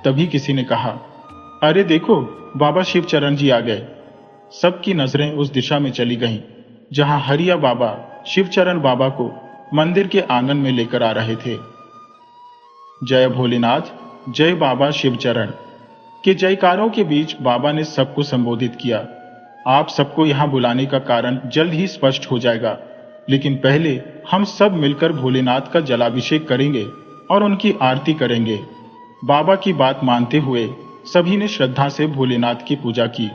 तभी किसी ने कहा, अरे देखो, बाबा शिवचरण जी आ गए। सबकी नजरें उस दिशा में चली गईं, जहां हरिया बाबा शिवचरण बाबा को मंदिर के आंगन में लेकर आ रहे थे। जय भोलेनाथ, जय बाबा शिवचरण के जयकारों के बीच बाबा ने सबको संबोधित किया। आप सबको यहां बुलाने का कारण जल्द ही स्पष्ट हो जाएगा, लेकिन पहले हम सब मिलकर भोलेनाथ का जलाभिषेक करेंगे और उनकी आरती करेंगे। बाबा की बात मानते हुए सभी ने श्रद्धा से भोलेनाथ की पूजा की।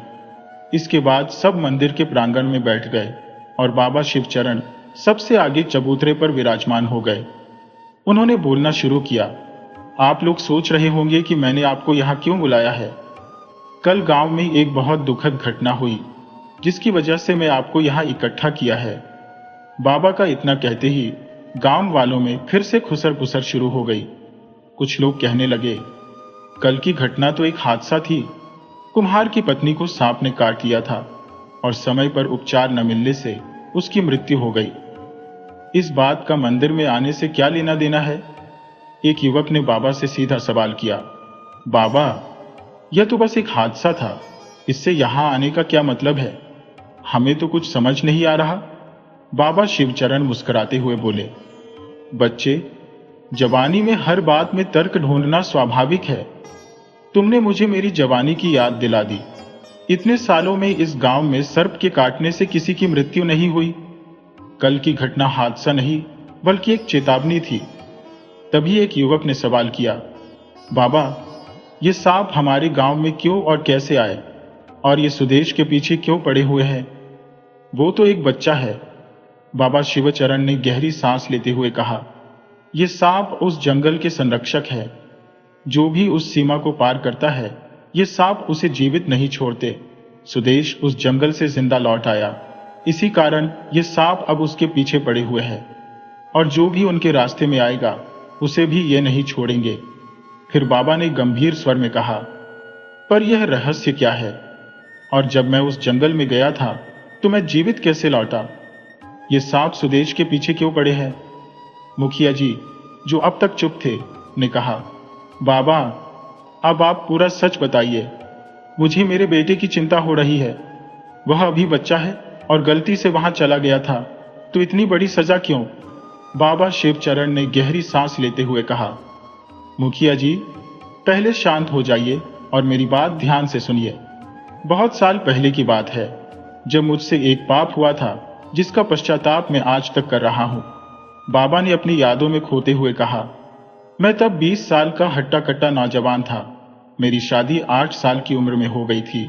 इसके बाद सब मंदिर के प्रांगण में बैठ गए और बाबा शिवचरण सबसे आगे चबूतरे पर विराजमान हो गए। उन्होंने बोलना शुरू किया, आप लोग सोच रहे होंगे कि मैंने आपको यहाँ क्यों बुलाया है। कल गांव में एक बहुत दुखद घटना हुई, जिसकी वजह से मैं आपको यहाँ इकट्ठा किया है। बाबा का इतना कहते ही गांव वालों में फिर से खुसर पुसर शुरू हो गई। कुछ लोग कहने लगे, कल की घटना तो एक हादसा थी। कुम्हार की पत्नी को सांप ने काट लिया था और समय पर उपचार न मिलने से उसकी मृत्यु हो गई। इस बात का मंदिर में आने से क्या लेना देना है? एक युवक ने बाबा से सीधा सवाल किया, बाबा, यह तो बस एक हादसा था, इससे यहां आने का क्या मतलब है? हमें तो कुछ समझ नहीं आ रहा। बाबा शिवचरण मुस्कुराते हुए बोले, बच्चे, जवानी में हर बात में तर्क ढूंढना स्वाभाविक है। तुमने मुझे मेरी जवानी की याद दिला दी। इतने सालों में इस गांव में सर्प के काटने से किसी की मृत्यु नहीं हुई। कल की घटना हादसा नहीं बल्कि एक चेतावनी थी। तभी एक युवक ने सवाल किया, बाबा, ये सांप हमारे गांव में क्यों और कैसे आए, और ये सुदेश के पीछे क्यों पड़े हुए हैं? वो तो एक बच्चा है। बाबा शिवचरण ने गहरी सांस लेते हुए कहा, ये सांप उस जंगल के संरक्षक है। जो भी उस सीमा को पार करता है, ये सांप उसे जीवित नहीं छोड़ते। सुदेश उस जंगल से जिंदा लौट आया, इसी कारण ये सांप अब उसके पीछे पड़े हुए हैं, और जो भी उनके रास्ते में आएगा उसे भी ये नहीं छोड़ेंगे। फिर बाबा ने गंभीर स्वर में कहा, पर यह रहस्य क्या है? और जब मैं उस जंगल में गया था तो मैं जीवित कैसे लौटा? ये सांप सुदेश के पीछे क्यों पड़े हैं? मुखिया जी, जो अब तक चुप थे, ने कहा, बाबा, अब आप पूरा सच बताइए। मुझे मेरे बेटे की चिंता हो रही है। वह अभी बच्चा है और गलती से वहां चला गया था, तो इतनी बड़ी सजा क्यों? बाबा शिवचरण ने गहरी सांस लेते हुए कहा, मुखिया जी, पहले शांत हो जाइए और मेरी बात ध्यान से सुनिए। बहुत साल पहले की बात है, जब मुझसे एक पाप हुआ था जिसका पश्चाताप मैं आज तक कर रहा हूं। बाबा ने अपनी यादों में खोते हुए कहा, मैं तब 20 साल का हट्टा कट्टा नौजवान था। मेरी शादी 8 साल की उम्र में हो गई थी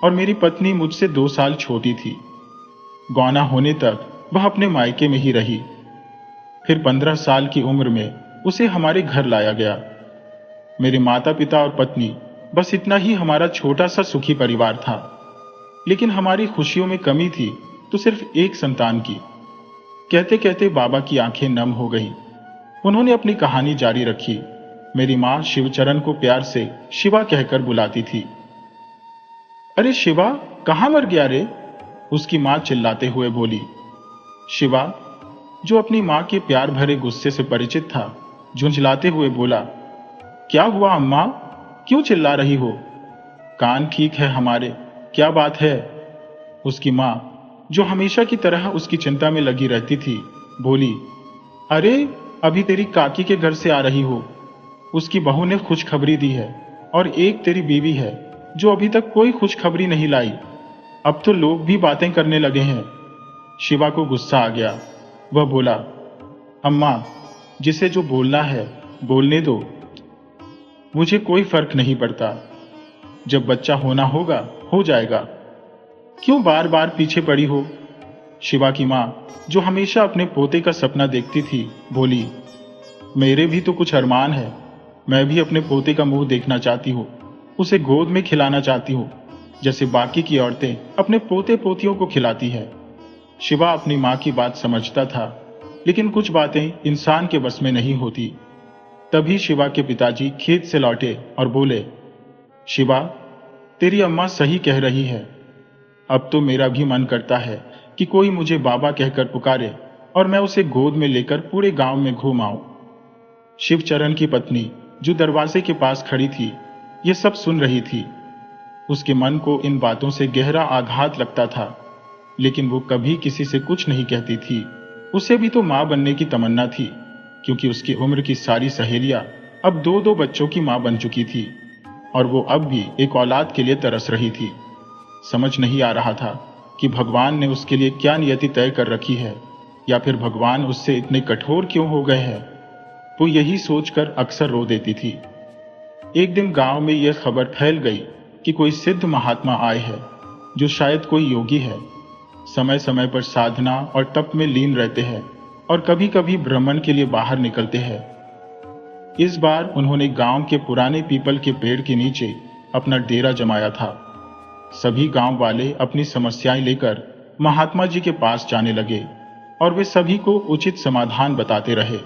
और मेरी पत्नी मुझसे 2 साल छोटी थी। गौना होने तक वह अपने मायके में ही रही। फिर 15 साल की उम्र में उसे हमारे घर लाया गया। मेरे माता पिता और पत्नी, बस इतना ही हमारा छोटा सा सुखी परिवार था। लेकिन हमारी खुशियों में कमी थी तो सिर्फ एक संतान की। कहते कहते बाबा की आंखें नम हो गई। उन्होंने अपनी कहानी जारी रखी। मेरी मां शिवचरण को प्यार से शिवा कहकर बुलाती थी। अरे शिवा, कहां मर गया रे? उसकी मां चिल्लाते हुए बोली। शिवा, जो अपनी मां के प्यार भरे गुस्से से परिचित था, झुंझलाते हुए बोला, क्या हुआ अम्मा? क्यों चिल्ला रही हो? कान ठीक है हमारे, क्या बात है? उसकी मां, जो हमेशा की तरह उसकी चिंता में लगी रहती थी, बोली, अरे अभी तेरी काकी के घर से आ रही हो। उसकी बहू ने खुशखबरी दी है, और एक तेरी बीवी है जो अभी तक कोई खुशखबरी नहीं लाई। अब तो लोग भी बातें करने लगे हैं। शिवा को गुस्सा आ गया। वह बोला, अम्मा, जिसे जो बोलना है बोलने दो, मुझे कोई फर्क नहीं पड़ता। जब बच्चा होना होगा हो जाएगा, क्यों बार बार पीछे पड़ी हो? शिवा की मां, जो हमेशा अपने पोते का सपना देखती थी, बोली, मेरे भी तो कुछ अरमान है। मैं भी अपने पोते का मुंह देखना चाहती हूँ, उसे गोद में खिलाना चाहती हूँ, जैसे बाकी की औरतें अपने पोते पोतियों को खिलाती है। शिवा अपनी मां की बात समझता था, लेकिन कुछ बातें इंसान के बस में नहीं होती। तभी शिवा के पिताजी खेत से लौटे और बोले, शिवा, तेरी अम्मा सही कह रही है। अब तो मेरा भी मन करता है कि कोई मुझे बाबा कहकर पुकारे और मैं उसे गोद में लेकर पूरे गांव में घूम आऊं। शिवचरण की पत्नी, जो दरवाजे के पास खड़ी थी, ये सब सुन रही थी। उसके मन को इन बातों से गहरा आघात लगता था, लेकिन वो कभी किसी से कुछ नहीं कहती थी। उसे भी तो मां बनने की तमन्ना थी, क्योंकि उसकी उम्र की सारी सहेलियां अब 2-2 बच्चों की मां बन चुकी थी, और वो अब भी एक औलाद के लिए तरस रही थी। समझ नहीं आ रहा था कि भगवान ने उसके लिए क्या नियति तय कर रखी है, या फिर भगवान उससे इतने कठोर क्यों हो गए हैं। वो यही सोचकर अक्सर रो देती थी। एक दिन गांव में यह खबर फैल गई कि कोई सिद्ध महात्मा आए हैं, जो शायद कोई योगी है। समय समय पर साधना और तप में लीन रहते हैं और कभी कभी भ्रमण के लिए बाहर निकलते हैं। इस बार उन्होंने गांव के पुराने पीपल के पेड़ के नीचे अपना डेरा जमाया था। सभी गांव वाले अपनी समस्याएं लेकर महात्मा जी के पास जाने लगे और वे सभी को उचित समाधान बताते रहे।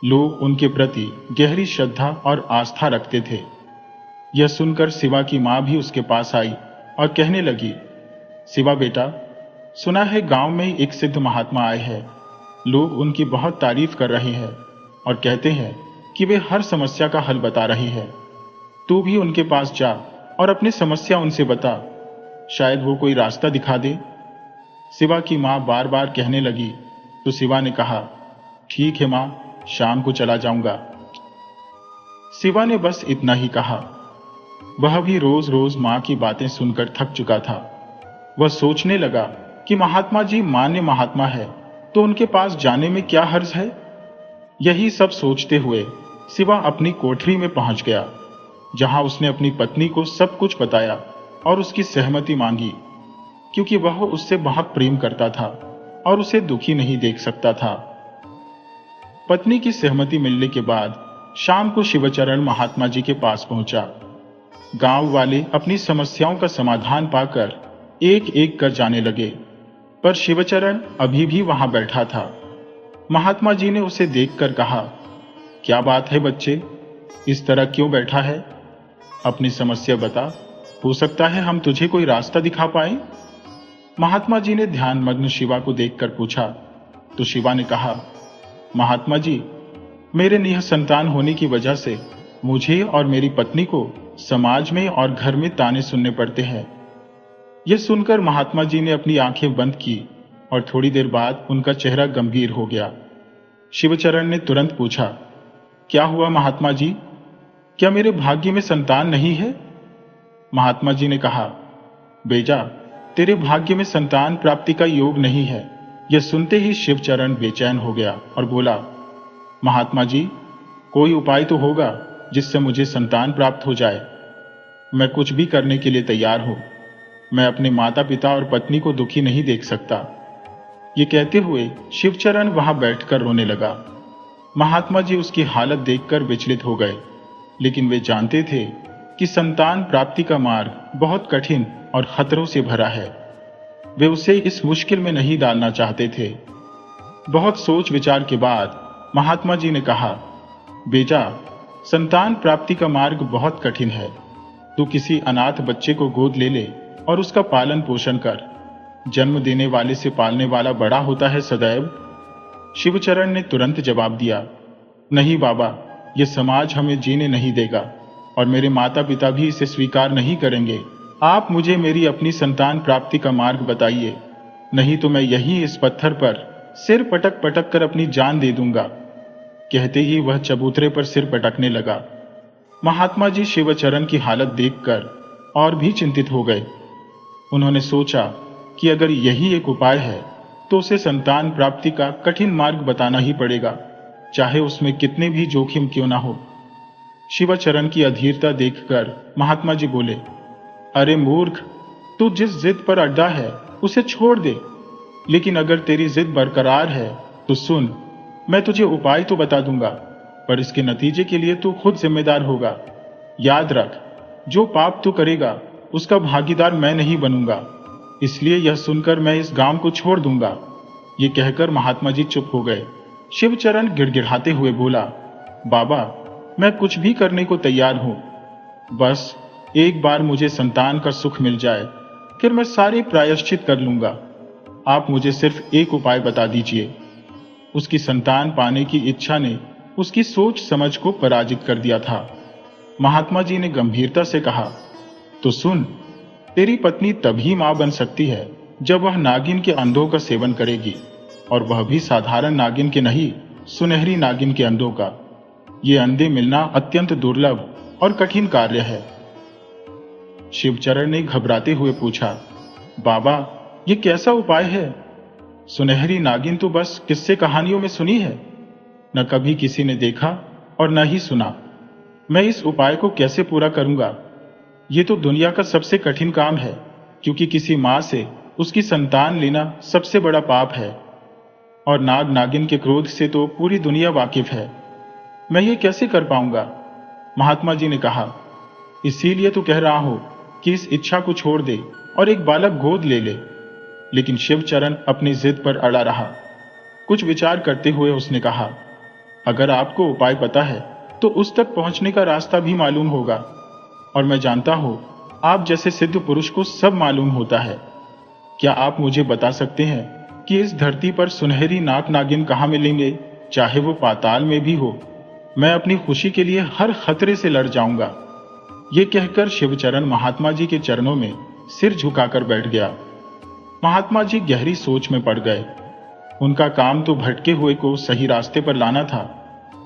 लोग उनके प्रति गहरी श्रद्धा और आस्था रखते थे। यह सुनकर शिवा की मां भी उसके पास आई और कहने लगी, शिवा बेटा, सुना है गांव में एक सिद्ध महात्मा आए हैं। लोग उनकी बहुत तारीफ कर रहे हैं और कहते हैं कि वे हर समस्या का हल बता रहे हैं। तू भी उनके पास जा और अपनी समस्या उनसे बता, शायद वो कोई रास्ता दिखा दे। शिवा की माँ बार बार कहने लगी तो शिवा ने कहा, ठीक है माँ, शाम को चला जाऊंगा। शिवा ने बस इतना ही कहा। वह भी रोज रोज माँ की बातें सुनकर थक चुका था। वह सोचने लगा कि महात्मा जी मान्य महात्मा है तो उनके पास जाने में क्या हर्ज है। यही सब सोचते हुए शिवा अपनी कोठरी में पहुंच गया, जहां उसने अपनी पत्नी को सब कुछ बताया और उसकी सहमति मांगी, क्योंकि वह उससे बहुत प्रेम करता था और उसे दुखी नहीं देख सकता था। पत्नी की सहमति मिलने के बाद शाम को शिवचरण महात्मा जी के पास पहुंचा। गांव वाले अपनी समस्याओं का समाधान पाकर एक एक कर जाने लगे, पर शिवचरण अभी भी वहां बैठा था। महात्मा जी ने उसे देखकर कहा, क्या बात है बच्चे, इस तरह क्यों बैठा है? अपनी समस्या बता, हो सकता है हम तुझे कोई रास्ता दिखा पाए। महात्मा जी ने ध्यानमग्न शिवा को देखकर पूछा तो शिवा ने कहा, महात्मा जी, मेरे निःसंतान होने की वजह से मुझे और मेरी पत्नी को समाज में और घर में ताने सुनने पड़ते हैं। यह सुनकर महात्मा जी ने अपनी आंखें बंद की और थोड़ी देर बाद उनका चेहरा गंभीर हो गया। शिवचरण ने तुरंत पूछा, क्या हुआ महात्मा जी, क्या मेरे भाग्य में संतान नहीं है? महात्मा जी ने कहा, बेजा, तेरे भाग्य में संतान प्राप्ति का योग नहीं है। यह सुनते ही शिवचरण बेचैन हो गया और बोला, महात्मा जी, कोई उपाय तो होगा जिससे मुझे संतान प्राप्त हो जाए। मैं कुछ भी करने के लिए तैयार हूं। मैं अपने माता पिता और पत्नी को दुखी नहीं देख सकता। ये कहते हुए शिवचरण वहां बैठकर रोने लगा। महात्मा जी उसकी हालत देखकर विचलित हो गए, लेकिन वे जानते थे कि संतान प्राप्ति का मार्ग बहुत कठिन और खतरों से भरा है। वे उसे इस मुश्किल में नहीं डालना चाहते थे। बहुत सोच विचार के बाद महात्मा जी ने कहा, बेटा, संतान प्राप्ति का मार्ग बहुत कठिन है। तू किसी अनाथ बच्चे को गोद ले ले और उसका पालन पोषण कर। जन्म देने वाले से पालने वाला बड़ा होता है सदैव। शिवचरण ने तुरंत जवाब दिया, नहीं बाबा, यह समाज हमें जीने नहीं देगा और मेरे माता पिता भी इसे स्वीकार नहीं करेंगे। आप मुझे मेरी अपनी संतान प्राप्ति का मार्ग बताइए, नहीं तो मैं यही इस पत्थर पर सिर पटक पटक कर अपनी जान दे दूंगा। कहते ही वह चबूतरे पर सिर पटकने लगा। महात्मा जी शिवचरण की हालत देखकर और भी चिंतित हो गए। उन्होंने सोचा कि अगर यही एक उपाय है तो उसे संतान प्राप्ति का कठिन मार्ग बताना ही पड़ेगा, चाहे उसमें कितने भी जोखिम क्यों ना हो। शिवचरण की अधीरता देखकर महात्मा जी बोले, अरे मूर्ख, तू जिस जिद पर अड्डा है उसे छोड़ दे। लेकिन अगर तेरी जिद बरकरार है तो सुन, मैं तुझे उपाय तो बता दूंगा, पर इसके नतीजे के लिए तू खुद जिम्मेदार होगा। याद रख, जो पाप तू करेगा उसका भागीदार मैं नहीं बनूंगा, इसलिए यह सुनकर मैं इस गांव को छोड़ दूंगा। ये कहकर महात्मा जी चुप हो गए। शिवचरण गिड़गिड़ाते हुए बोला, बाबा, मैं कुछ भी करने को तैयार हूं, बस एक बार मुझे संतान का सुख मिल जाए, फिर मैं सारे प्रायश्चित कर लूंगा। आप मुझे सिर्फ एक उपाय बता दीजिए। उसकी संतान पाने की इच्छा ने उसकी सोच समझ को पराजित कर दिया था। महात्मा जी ने गंभीरता से कहा, तो सुन, तेरी पत्नी तभी मां बन सकती है जब वह नागिन के अंडों का सेवन करेगी, और वह भी साधारण नागिन के नहीं, सुनहरी नागिन के अंडों का। ये अंडे मिलना अत्यंत दुर्लभ और कठिन कार्य है। शिवचरण ने घबराते हुए पूछा, बाबा, ये कैसा उपाय है? सुनहरी नागिन तो बस किस्से कहानियों में सुनी है, न कभी किसी ने देखा और न ही सुना। मैं इस उपाय को कैसे पूरा करूंगा? ये तो दुनिया का सबसे कठिन काम है, क्योंकि किसी मां से उसकी संतान लेना सबसे बड़ा पाप है, और नाग नागिन के क्रोध से तो पूरी दुनिया वाकिफ है। मैं ये कैसे कर पाऊंगा? महात्मा जी ने कहा, इसीलिए तो कह रहा हूं कि इस इच्छा को छोड़ दे और एक बालक गोद ले ले। लेकिन शिवचरण अपनी जिद पर अड़ा रहा। कुछ विचार करते हुए उसने कहा, अगर आपको उपाय पता है तो उस तक पहुंचने का रास्ता भी मालूम होगा, और मैं जानता हूं आप जैसे सिद्ध पुरुष को सब मालूम होता है। क्या आप मुझे बता सकते हैं कि इस धरती पर सुनहरी नाग नागिन कहां मिलेंगे, चाहे वो पाताल में भी हो? मैं अपनी खुशी के लिए हर खतरे से लड़ जाऊंगा। ये कहकर शिवचरण महात्मा जी के चरणों में सिर झुकाकर बैठ गया। महात्मा जी गहरी सोच में पड़ गए। उनका काम तो भटके हुए को सही रास्ते पर लाना था,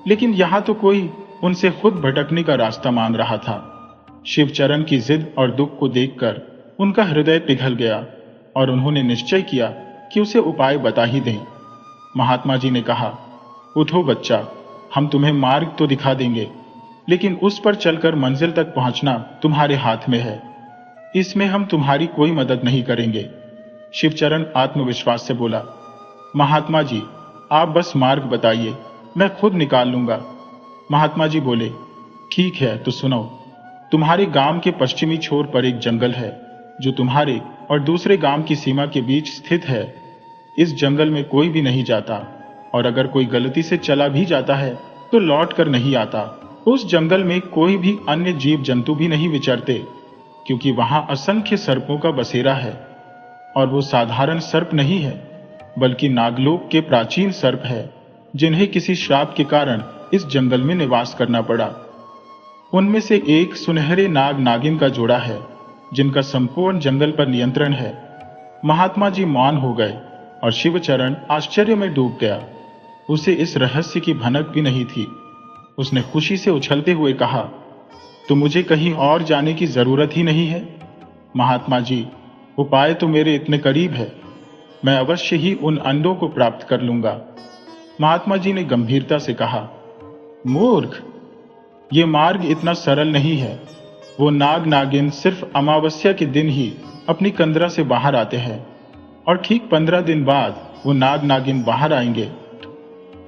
लेकिन यहां तो कोई उनसे खुद भटकने का रास्ता मांग रहा था। शिवचरण की जिद और दुख को देखकर उनका हृदय पिघल गया और उन्होंने निश्चय किया कि उसे उपाय बता ही दें। महात्मा जी ने कहा, उठो बच्चा, हम तुम्हें मार्ग तो दिखा देंगे, लेकिन उस पर चलकर मंजिल तक पहुंचना तुम्हारे हाथ में है। इसमें हम तुम्हारी कोई मदद नहीं करेंगे। शिवचरण आत्मविश्वास से बोला, महात्मा जी, आप बस मार्ग बताइए, मैं खुद निकाल लूंगा। महात्मा जी बोले, ठीक है तो सुनो। तुम्हारे गांव के पश्चिमी छोर पर एक जंगल है जो तुम्हारे और दूसरे गांव की सीमा के बीच स्थित है। इस जंगल में कोई भी नहीं जाता, और अगर कोई गलती से चला भी जाता है तो लौट कर नहीं आता। उस जंगल में कोई भी अन्य जीव जंतु भी नहीं विचरते, क्योंकि वहां असंख्य सर्पों का बसेरा है। और वो साधारण सर्प नहीं है, बल्कि नागलोक के प्राचीन सर्प है, जिन्हें किसी श्राप के कारण इस जंगल में निवास करना पड़ा। उनमें से एक सुनहरे नाग नागिन का जोड़ा है, जिनका संपूर्ण जंगल पर नियंत्रण है। महात्मा जी मौन हो गए और शिवचरण आश्चर्य में डूब गया। उसे इस रहस्य की भनक भी नहीं थी। उसने खुशी से उछलते हुए कहा, तो मुझे कहीं और जाने की जरूरत ही नहीं है। महात्मा जी, उपाय तो मेरे इतने करीब है, मैं अवश्य ही उन अंडों को प्राप्त कर लूंगा। महात्मा जी ने गंभीरता से कहा, मूर्ख, ये मार्ग इतना सरल नहीं है। वो नाग नागिन सिर्फ अमावस्या के दिन ही अपनी कंदरा से बाहर आते हैं, और ठीक 15 दिन बाद वो नाग नागिन बाहर आएंगे।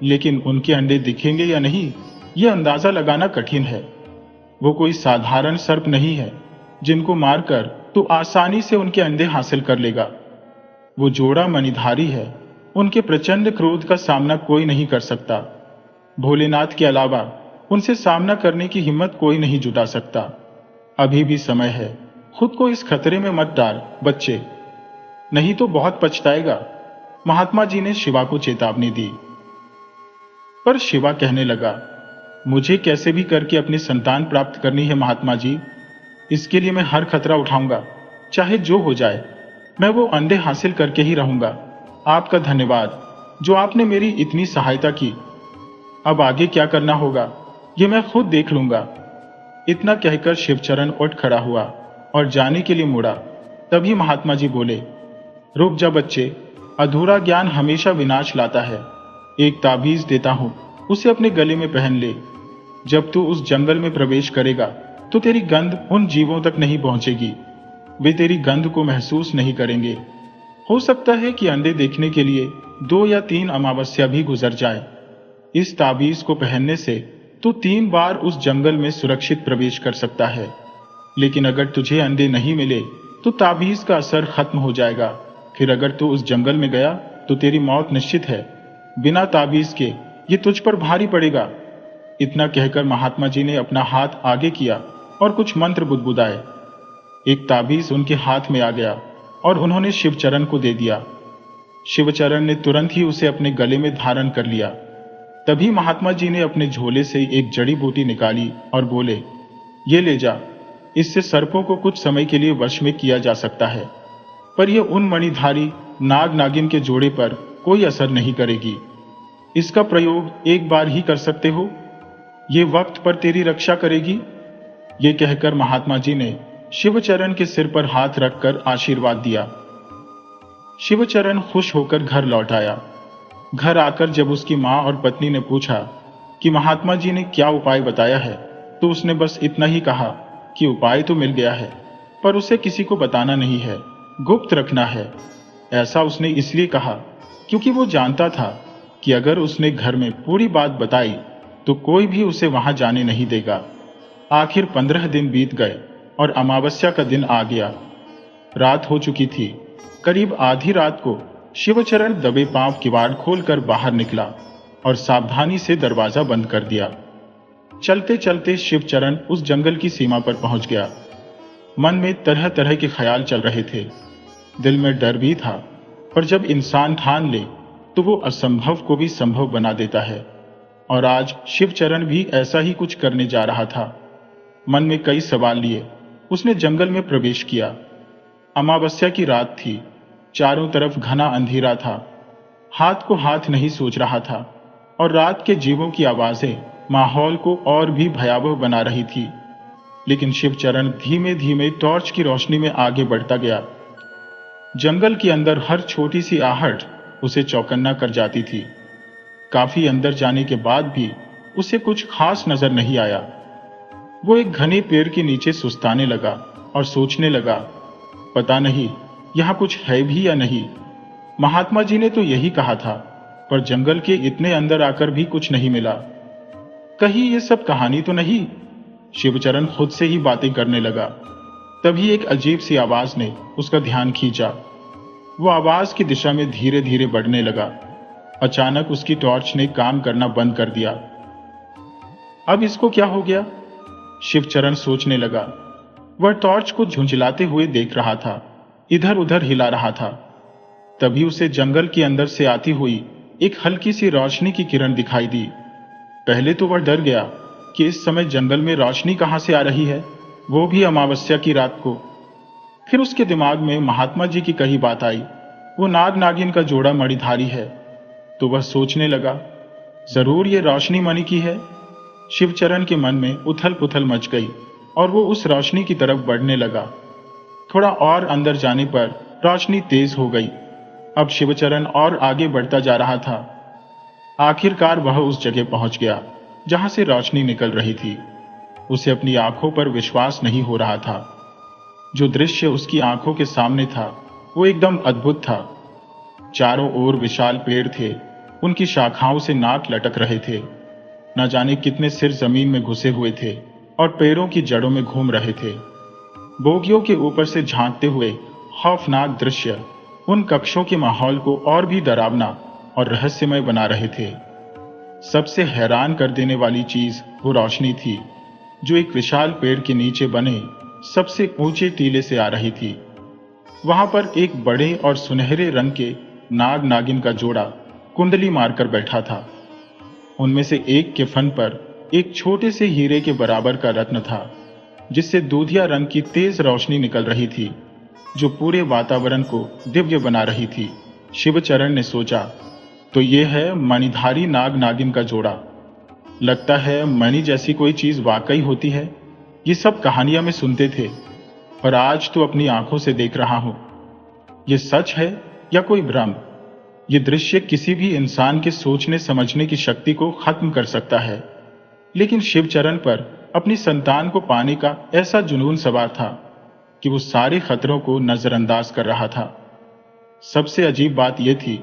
लेकिन उनके अंडे दिखेंगे या नहीं, ये अंदाजा लगाना कठिन है। वो कोई साधारण सर्प नहीं है, जिनको मारकर तू आसानी से उनके अंडे हासिल कर लेगा। वो जोड़ा मणिधारी है। उनके प्रचंड क्रोध का सामना कोई नहीं कर सकता। भोलेनाथ के अलावा उनसे सामना करने की हिम्मत कोई नहीं जुटा सकता। अभी भी समय है, खुद को इस खतरे में मत डाल बच्चे, नहीं तो बहुत पछताएगा। महात्मा जी ने शिवा को चेतावनी दी। पर शिवा कहने लगा, मुझे कैसे भी करके अपनी संतान प्राप्त करनी है महात्मा जी। इसके लिए मैं हर खतरा उठाऊंगा, चाहे जो हो जाए। मैं वो अंडे हासिल करके ही रहूंगा। आपका धन्यवाद, जो आपने मेरी इतनी सहायता की। अब आगे क्या करना होगा, ये मैं खुद देख लूंगा। इतना कहकर शिवचरण उठ खड़ा हुआ और जाने के लिए मुड़ा। तभी महात्मा जी बोले, रुक जा बच्चे, अधूरा ज्ञान हमेशा विनाश लाता है। एक ताबीज देता हूं, उसे अपने गले में पहन ले। जब तू उस जंगल में प्रवेश करेगा तो तेरी गंध उन जीवों तक नहीं पहुंचेगी। वे तेरी गंध को महसूस नहीं करेंगे। हो सकता है कि अंडे देखने के लिए 2 या 3 अमावस्या भी गुजर जाए। इस ताबीज को पहनने से तू 3 बार उस जंगल में सुरक्षित प्रवेश कर सकता है। लेकिन अगर तुझे अंडे नहीं मिले तो ताबीज का असर खत्म हो जाएगा। फिर अगर तू उस जंगल में गया तो तेरी मौत निश्चित है। बिना ताबीज के ये तुझ पर भारी पड़ेगा। इतना कहकर महात्मा जी ने अपना हाथ आगे किया और कुछ मंत्र बुदबुदाए। एक ताबीज उनके हाथ में आ गया और उन्होंने शिवचरण को दे दिया। शिवचरण ने तुरंत ही उसे अपने गले में धारण कर लिया। तभी महात्मा जी ने अपने झोले से एक जड़ी बूटी निकाली और बोले, ये ले जा, इससे सर्पों को कुछ समय के लिए वश में किया जा सकता है, पर यह उन मणिधारी नाग नागिन के जोड़े पर कोई असर नहीं करेगी। इसका प्रयोग एक बार ही कर सकते हो, ये वक्त पर तेरी रक्षा करेगी। ये कहकर महात्मा जी ने शिवचरण के सिर पर हाथ रखकर आशीर्वाद दिया। शिवचरण खुश होकर घर लौट आया। घर आकर जब उसकी मां और पत्नी ने पूछा कि महात्मा जी ने क्या उपाय बताया है, तो उसने बस इतना ही कहा कि उपाय तो मिल गया है, पर उसे किसी को बताना नहीं है, गुप्त रखना है। ऐसा उसने इसलिए कहा क्योंकि वो जानता था कि अगर उसने घर में पूरी बात बताई तो कोई भी उसे वहां जाने नहीं देगा। आखिर 15 दिन बीत गए और अमावस्या का दिन आ गया। रात हो चुकी थी। करीब आधी रात को शिवचरण दबे पांव किवाड़ खोलकर बाहर निकला और सावधानी से दरवाजा बंद कर दिया। चलते चलते शिवचरण उस जंगल की सीमा पर पहुंच गया। मन में तरह तरह के ख्याल चल रहे थे। दिल में डर भी था, पर जब इंसान ठान ले तो वो असंभव को भी संभव बना देता है। और आज शिवचरण भी ऐसा ही कुछ करने जा रहा था। मन में कई सवाल लिए उसने जंगल में प्रवेश किया। अमावस्या की रात थी। चारों तरफ घना अंधेरा था, हाथ को हाथ नहीं सोच रहा था, और रात के जीवों की आवाजें माहौल को और भी भयावह बना रही थी। लेकिन शिवचरण धीमे धीमे टॉर्च की रोशनी में आगे बढ़ता गया। जंगल के अंदर हर छोटी सी आहट उसे चौकन्ना कर जाती थी। काफी अंदर जाने के बाद भी उसे कुछ खास नजर नहीं आया। वो एक घने पेड़ के नीचे सुस्ताने लगा और सोचने लगा, पता नहीं यहां कुछ है भी या नहीं। महात्मा जी ने तो यही कहा था, पर जंगल के इतने अंदर आकर भी कुछ नहीं मिला। कहीं ये सब कहानी तो नहीं? शिवचरण खुद से ही बातें करने लगा। तभी एक अजीब सी आवाज ने उसका ध्यान खींचा। वो आवाज की दिशा में धीरे धीरे बढ़ने लगा। अचानक उसकी टॉर्च ने काम करना बंद कर दिया। अब इसको क्या हो गया? शिवचरण सोचने लगा। वह टॉर्च को झुंझलाते हुए देख रहा था, इधर उधर हिला रहा था। तभी उसे जंगल के अंदर से आती हुई एक हल्की सी रोशनी की किरण दिखाई दी। पहले तो वह डर गया कि इस समय जंगल में रोशनी कहां से आ रही है, वो भी अमावस्या की रात को। फिर उसके दिमाग में महात्मा जी की कही बात आई, वो नाग नागिन का जोड़ा मणिधारी है। तो वह सोचने लगा, जरूर ये रोशनी मणि की है। शिवचरण के मन में उथल पुथल मच गई और वो उस रोशनी की तरफ बढ़ने लगा। थोड़ा और अंदर जाने पर रोशनी तेज हो गई। अब शिवचरण और आगे बढ़ता जा रहा था। आखिरकार वह उस जगह पहुंच गया जहां से रोशनी निकल रही थी। उसे अपनी आंखों पर विश्वास नहीं हो रहा था। जो दृश्य उसकी आंखों के सामने था वो एकदम अद्भुत था। चारों ओर विशाल पेड़ थे, उनकी शाखाओं से नाक लटक रहे थे। न जाने कितने सिर जमीन में घुसे हुए थे और पेड़ों की जड़ों में घूम रहे थे। बोगियों के ऊपर से झांकते हुए खौफनाक दृश्य उन कक्षों के माहौल को और भी डरावना और रहस्यमय बना रहे थे। सबसे हैरान कर देने वाली चीज वो रोशनी थी जो एक विशाल पेड़ के नीचे बने सबसे ऊंचे टीले से आ रही थी। वहां पर एक बड़े और सुनहरे रंग के नाग नागिन का जोड़ा कुंडली मारकर बैठा था। उनमें से एक के फन पर एक छोटे से हीरे के बराबर का रत्न था, जिससे दूधिया रंग की तेज रोशनी निकल रही थी जो पूरे वातावरण को दिव्य बना रही थी। शिवचरण ने सोचा, तो ये है मणिधारी नाग नागिन का जोड़ा। लगता है मणि जैसी कोई चीज वाकई होती है। ये सब कहानियां में सुनते थे, पर आज तो अपनी आंखों से देख रहा हूं। ये सच है या कोई भ्रम? ये दृश्य किसी भी इंसान के सोचने समझने की शक्ति को खत्म कर सकता है। लेकिन शिवचरण पर अपनी संतान को पाने का ऐसा जुनून सवार था कि वो सारे खतरों को नजरअंदाज कर रहा था। सबसे अजीब बात यह थी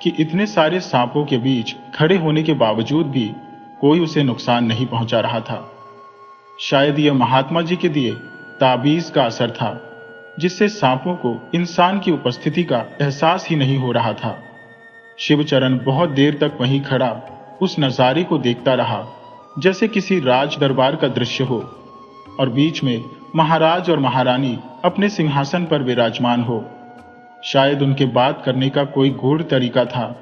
कि इतने सारे सांपों के बीच खड़े होने के बावजूद भी कोई उसे नुकसान नहीं पहुंचा रहा था। शायद यह महात्मा जी के दिए ताबीज का असर था, जिससे सांपों को इंसान की उपस्थिति का एहसास ही नहीं हो रहा था। शिवचरण बहुत देर तक वहीं खड़ा उस नजारे को देखता रहा, जैसे किसी राज दरबार का दृश्य हो और बीच में महाराज और महारानी अपने सिंहासन पर विराजमान हो। शायद उनके बात करने का कोई गूढ़ तरीका था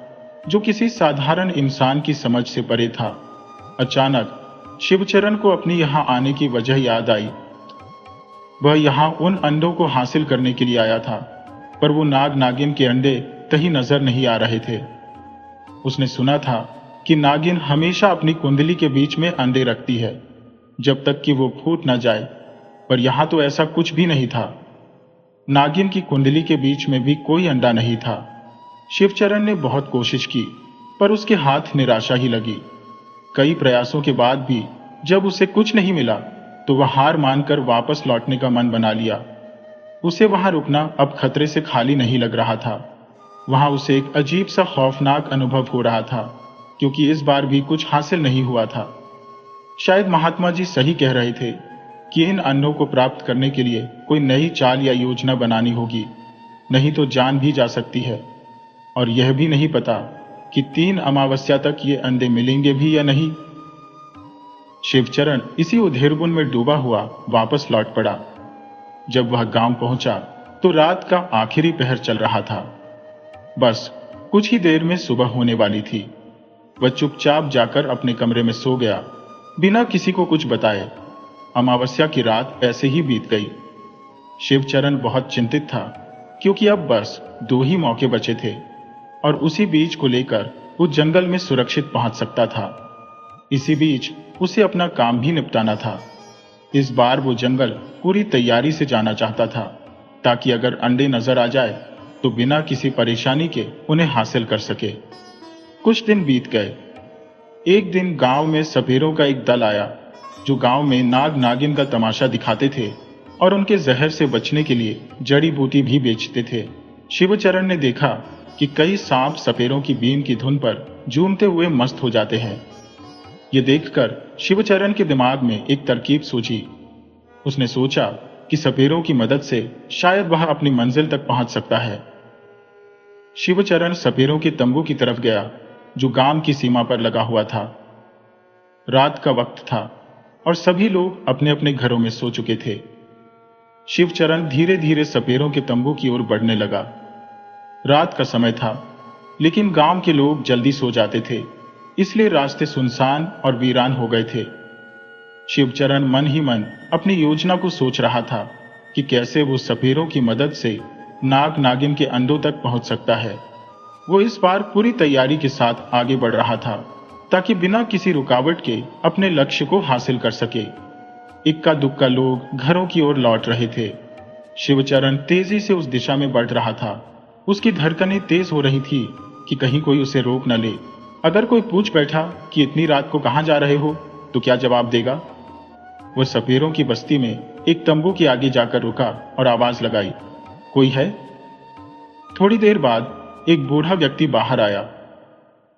जो किसी साधारण इंसान की समझ से परे था। अचानक शिवचरण को अपनी यहां आने की वजह याद आई। वह यहां उन अंडों को हासिल करने के लिए आया था, पर वो नाग नागिन के अंडे कहीं नजर नहीं आ रहे थे। उसने सुना था कि नागिन हमेशा अपनी कुंडली के बीच में अंडे रखती है जब तक कि वो फूट न जाए, पर यहां तो ऐसा कुछ भी नहीं था। नागिन की कुंडली के बीच में भी कोई अंडा नहीं था। शिवचरण ने बहुत कोशिश की, पर उसके हाथ निराशा ही लगी। कई प्रयासों के बाद भी जब उसे कुछ नहीं मिला तो वह हार मानकर वापस लौटने का मन बना लिया। उसे वहां रुकना अब खतरे से खाली नहीं लग रहा था। वहां उसे एक अजीब सा खौफनाक अनुभव हो रहा था, क्योंकि इस बार भी कुछ हासिल नहीं हुआ था। शायद महात्मा जी सही कह रहे थे कि इन अंडों को प्राप्त करने के लिए कोई नई चाल या योजना बनानी होगी, नहीं तो जान भी जा सकती है। और यह भी नहीं पता कि 3 अमावस्या तक ये अंडे मिलेंगे भी या नहीं। शिवचरण इसी उधेड़बुन में डूबा हुआ वापस लौट पड़ा। जब वह गांव पहुंचा तो रात का आखिरी पहर चल रहा था। बस कुछ ही देर में सुबह होने वाली थी। वह चुपचाप जाकर अपने कमरे में सो गया, बिना किसी को कुछ बताए। अमावस्या की रात ऐसे ही बीत गई। शिवचरण बहुत चिंतित था। क्योंकि अब बस 2 ही मौके बचे थे और उसी बीज को लेकर वो जंगल में सुरक्षित पहुंच सकता था। इसी बीच उसे अपना काम भी निपटाना था। इस बार वो जंगल पूरी तैयारी से जाना चाहता था, ताकि अगर अंडे नजर आ जाए तो बिना किसी परेशानी के उन्हें हासिल कर सके। कुछ दिन बीत गए। एक दिन गांव में सपेरों का एक दल आया, जो गांव में नाग नागिन का तमाशा दिखाते थे और उनके जहर से बचने के लिए जड़ी बूटी भी बेचते थे। शिवचरण ने देखा कि कई सांप सपेरों की बीन की धुन पर झूमते हुए मस्त हो जाते हैं। ये देखकर शिवचरण के दिमाग में एक तरकीब सूझी। उसने सोचा कि सपेरों की मदद से शायद वह अपनी मंजिल तक पहुंच सकता है। शिवचरण सपेरों के तंबू की तरफ गया, जो गांव की सीमा पर लगा हुआ था। रात का वक्त था और सभी लोग अपने अपने घरों में सो चुके थे। शिवचरण धीरे धीरे सपेरों के तंबू की ओर बढ़ने लगा। रात का समय था, लेकिन गांव के लोग जल्दी सो जाते थे, इसलिए रास्ते सुनसान और वीरान हो गए थे। शिवचरण मन ही मन अपनी योजना को सोच रहा था कि कैसे वो सपेरों की मदद से नाग नागिन के अंडों तक पहुंच सकता है। वो इस बार पूरी तैयारी के साथ आगे बढ़ रहा था, ताकि बिना किसी रुकावट के अपने लक्ष्य को हासिल कर सके। इक्का दुक्का लोग घरों की ओर लौट रहे थे। शिवचरण तेजी से उस दिशा में बढ़ रहा था। उसकी धड़कनें तेज हो रही थी कि कहीं कोई उसे रोक न ले। अगर कोई पूछ बैठा कि इतनी रात को कहां जा रहे हो, तो क्या जवाब देगा? वह सपेरों की बस्ती में एक तंबू के आगे जाकर रुका और आवाज लगाई, कोई है? थोड़ी देर बाद एक बूढ़ा व्यक्ति बाहर आया।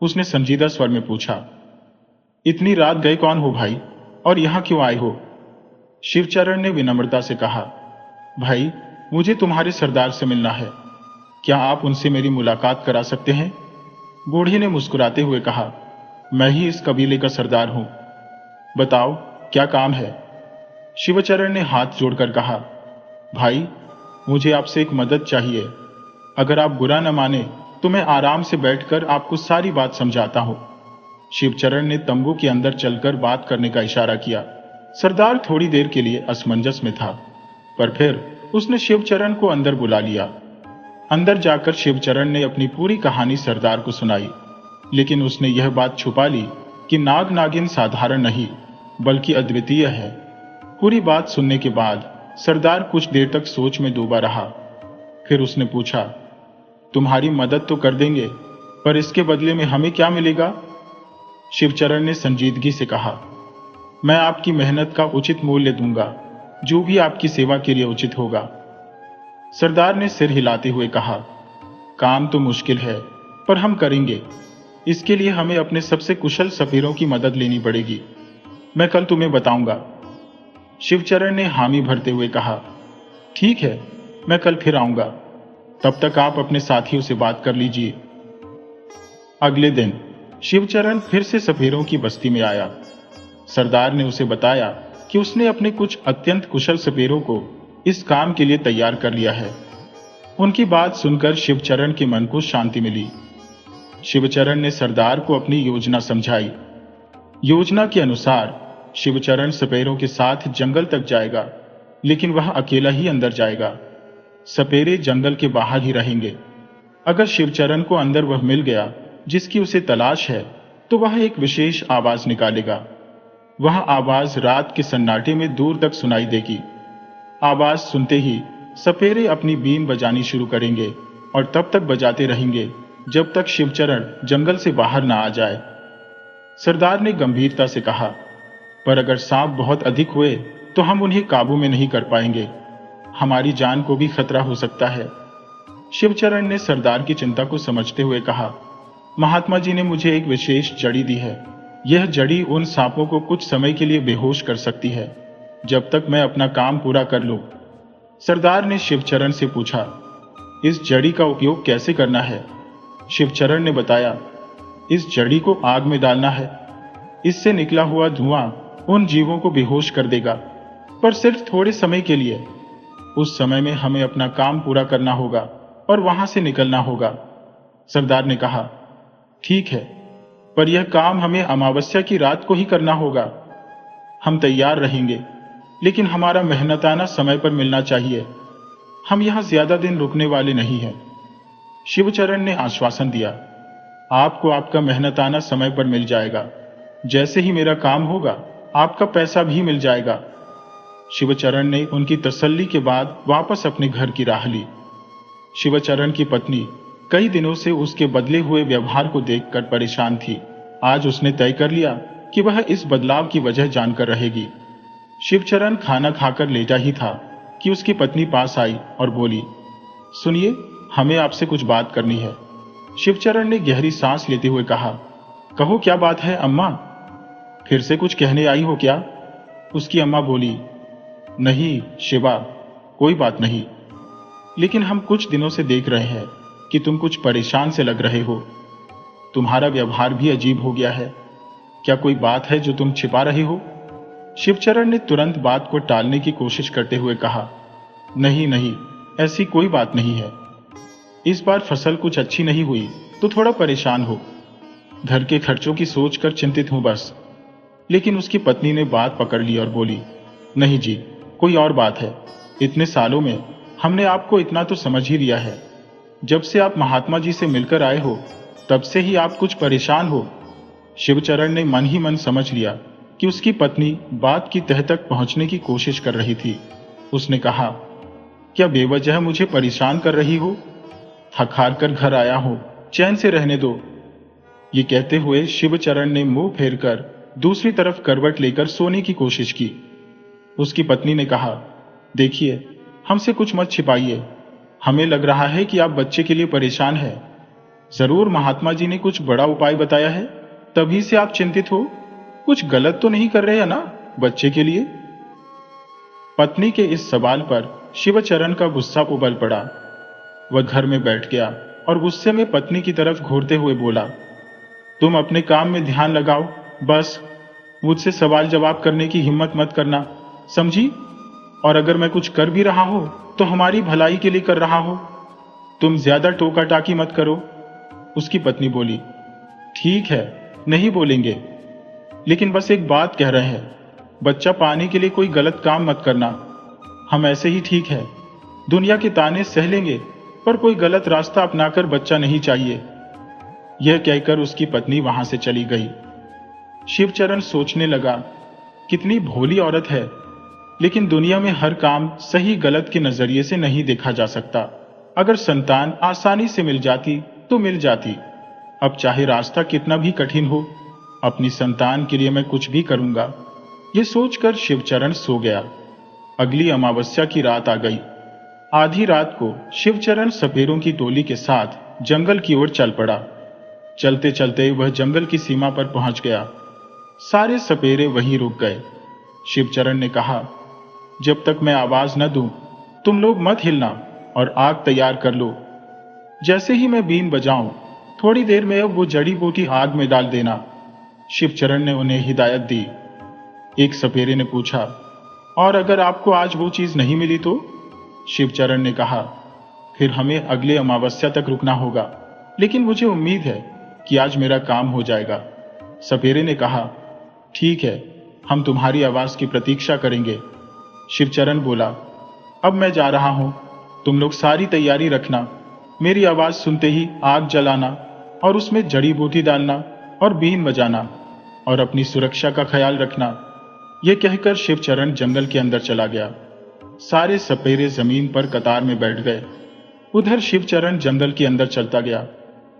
उसने संजीदा स्वर में पूछा, इतनी रात गए कौन हो भाई, और यहां क्यों आए हो? शिवचरण ने विनम्रता से कहा, भाई, मुझे तुम्हारे सरदार से मिलना है। क्या आप उनसे मेरी मुलाकात करा सकते हैं? बूढ़े ने मुस्कुराते हुए कहा, मैं ही इस कबीले का सरदार हूं। बताओ, क्या काम है? शिवचरण ने हाथ जोड़कर कहा, भाई, मुझे आपसे एक मदद चाहिए। अगर आप बुरा न माने तो मैं आराम से बैठकर आपको सारी बात समझाता हूं। शिवचरण ने तंबू के अंदर चलकर बात करने का इशारा किया। सरदार थोड़ी देर के लिए असमंजस में था, पर फिर उसने शिवचरण को अंदर बुला लिया। अंदर जाकर शिवचरण ने अपनी पूरी कहानी सरदार को सुनाई, लेकिन उसने यह बात छुपा ली कि नाग नागिन साधारण नहीं, बल्कि अद्वितीय है। पूरी बात सुनने के बाद सरदार कुछ देर तक सोच में डूबा रहा। फिर उसने पूछा, तुम्हारी मदद तो कर देंगे, पर इसके बदले में हमें क्या मिलेगा? शिवचरण ने संजीदगी से कहा, मैं आपकी मेहनत का उचित मूल्य दूंगा, जो भी आपकी सेवा के लिए उचित होगा। सरदार ने सिर हिलाते हुए कहा, काम तो मुश्किल है, पर हम करेंगे। इसके लिए हमें अपने सबसे कुशल सपेरों की मदद लेनी पड़ेगी। मैं कल तुम्हें बताऊंगा। शिवचरण ने हामी भरते हुए कहा, ठीक है, मैं कल फिर आऊंगा। तब तक आप अपने साथियों से बात कर लीजिए। अगले दिन शिवचरण फिर से सपेरों की बस्ती में आया। सरदार ने उसे बताया कि उसने अपने कुछ अत्यंत कुशल सपेरों को इस काम के लिए तैयार कर लिया है। उनकी बात सुनकर शिवचरण के मन को शांति मिली। शिवचरण ने सरदार को अपनी योजना समझाई। योजना के अनुसार शिवचरण सपेरों के साथ जंगल तक जाएगा, लेकिन वह अकेला ही अंदर जाएगा। सपेरे जंगल के बाहर ही रहेंगे। अगर शिवचरण को अंदर वह मिल गया जिसकी उसे तलाश है, तो वह एक विशेष आवाज निकालेगा। वह आवाज रात के सन्नाटे में दूर तक सुनाई देगी। आवाज सुनते ही सपेरे अपनी बीन बजानी शुरू करेंगे और तब तक बजाते रहेंगे जब तक शिवचरण जंगल से बाहर ना आ जाए। सरदार ने गंभीरता से कहा, पर अगर सांप बहुत अधिक हुए तो हम उन्हें काबू में नहीं कर पाएंगे। हमारी जान को भी खतरा हो सकता है। शिवचरण ने सरदार की चिंता को समझते हुए कहा, महात्मा जी ने मुझे एक विशेष जड़ी दी है। यह जड़ी उन सांपों को कुछ समय के लिए बेहोश कर सकती है, जब तक मैं अपना काम पूरा कर लूं। सरदार ने शिवचरण से पूछा, इस जड़ी का उपयोग कैसे करना है? शिवचरण ने बताया, इस जड़ी को आग में डालना है। इससे निकला हुआ धुआं उन जीवों को बेहोश कर देगा, पर सिर्फ थोड़े समय के लिए। उस समय में हमें अपना काम पूरा करना होगा और वहां से निकलना होगा। सरदार ने कहा, ठीक है, पर यह काम हमें अमावस्या की रात को ही करना होगा। हम तैयार रहेंगे, लेकिन हमारा मेहनताना समय पर मिलना चाहिए। हम यहाँ ज्यादा दिन रुकने वाले नहीं हैं। शिवचरण ने आश्वासन दिया, आपको आपका मेहनताना समय पर मिल जाएगा। जैसे ही मेरा काम होगा आपका पैसा भी मिल जाएगा। शिवचरण ने उनकी तसल्ली के बाद वापस अपने घर की राह ली। शिवचरण की पत्नी कई दिनों से उसके बदले हुए व्यवहार को देखकर परेशान थी। आज उसने तय कर लिया कि वह इस बदलाव की वजह जानकर रहेगी। शिवचरण खाना खाकर लेटा ही था कि उसकी पत्नी पास आई और बोली, सुनिए, हमें आपसे कुछ बात करनी है। शिवचरण ने गहरी सांस लेते हुए कहा, कहो क्या बात है अम्मा? फिर से कुछ कहने आई हो क्या? उसकी अम्मा बोली, नहीं शिवा, कोई बात नहीं, लेकिन हम कुछ दिनों से देख रहे हैं कि तुम कुछ परेशान से लग रहे हो। तुम्हारा व्यवहार भी अजीब हो गया है। क्या कोई बात है जो तुम छिपा रहे हो? शिवचरण ने तुरंत बात को टालने की कोशिश करते हुए कहा, नहीं नहीं, ऐसी कोई बात नहीं है। इस बार फसल कुछ अच्छी नहीं हुई तो थोड़ा परेशान हो। घर के खर्चों की सोचकर चिंतित हूं बस। लेकिन उसकी पत्नी ने बात पकड़ ली और बोली, नहीं जी, कोई और बात है। इतने सालों में हमने आपको इतना तो समझ ही लिया है। जब से आप महात्मा जी से मिलकर आए हो तब से ही आप कुछ परेशान हो। शिवचरण ने मन ही मन समझ लिया कि उसकी पत्नी बात की तह तक पहुंचने की कोशिश कर रही थी। उसने कहा, क्या बेवजह मुझे परेशान कर रही हो? थक हार कर घर आया हूं, चैन से रहने दो। ये कहते हुए शिवचरण ने मुंह फेरकर दूसरी तरफ करवट लेकर सोने की कोशिश की। उसकी पत्नी ने कहा, देखिए, हमसे कुछ मत छिपाइए। हमें लग रहा है कि आप बच्चे के लिए परेशान हैं। जरूर महात्मा जी ने कुछ बड़ा उपाय बताया है, तभी से आप चिंतित हो। कुछ गलत तो नहीं कर रहे हैं ना बच्चे के लिए? पत्नी के इस सवाल पर शिवचरण का गुस्सा उबल पड़ा। वह घर में बैठ गया और गुस्से में पत्नी की तरफ घूरते हुए बोला, तुम अपने काम में ध्यान लगाओ, बस मुझसे सवाल जवाब करने की हिम्मत मत करना, समझी? और अगर मैं कुछ कर भी रहा हूं तो हमारी भलाई के लिए कर रहा हूं। तुम ज्यादा टोका टाकी मत करो। उसकी पत्नी बोली, ठीक है, नहीं बोलेंगे, लेकिन बस एक बात कह रहे हैं, बच्चा पाने के लिए कोई गलत काम मत करना। हम ऐसे ही ठीक है, दुनिया के ताने सह लेंगे, पर कोई गलत रास्ता अपनाकर बच्चा नहीं चाहिए। यह कहकर उसकी पत्नी वहां से चली गई। शिवचरण सोचने लगा, कितनी भोली औरत है, लेकिन दुनिया में हर काम सही गलत के नजरिए से नहीं देखा जा सकता। अगर संतान आसानी से मिल जाती तो मिल जाती। अब चाहे रास्ता कितना भी कठिन हो, अपनी संतान के लिए मैं कुछ भी करूंगा। ये सोचकर शिवचरण सो गया। अगली अमावस्या की रात आ गई। आधी रात को शिवचरण सपेरों की टोली के साथ जंगल की ओर चल पड़ा। चलते चलते वह जंगल की सीमा पर पहुंच गया। सारे सपेरे वहीं रुक गए। शिवचरण ने कहा, जब तक मैं आवाज न दूं, तुम लोग मत हिलना और आग तैयार कर लो। जैसे ही मैं बीन बजाऊं, थोड़ी देर में अब वो जड़ी बूटी आग में डाल देना। शिवचरण ने उन्हें हिदायत दी। एक सपेरे ने पूछा, और अगर आपको आज वो चीज नहीं मिली तो? शिवचरण ने कहा, फिर हमें अगले अमावस्या तक रुकना होगा, लेकिन मुझे उम्मीद है कि आज मेरा काम हो जाएगा। सपेरे ने कहा, ठीक है, हम तुम्हारी आवाज की प्रतीक्षा करेंगे। शिवचरण बोला, अब मैं जा रहा हूं, तुम लोग सारी तैयारी रखना। मेरी आवाज सुनते ही आग जलाना और उसमें जड़ी बूटी डालना और बीन बजाना और अपनी सुरक्षा का ख्याल रखना। यह कहकर शिवचरण जंगल के अंदर चला गया। सारे सपेरे जमीन पर कतार में बैठ गए। उधर शिवचरण जंगल के अंदर चलता गया।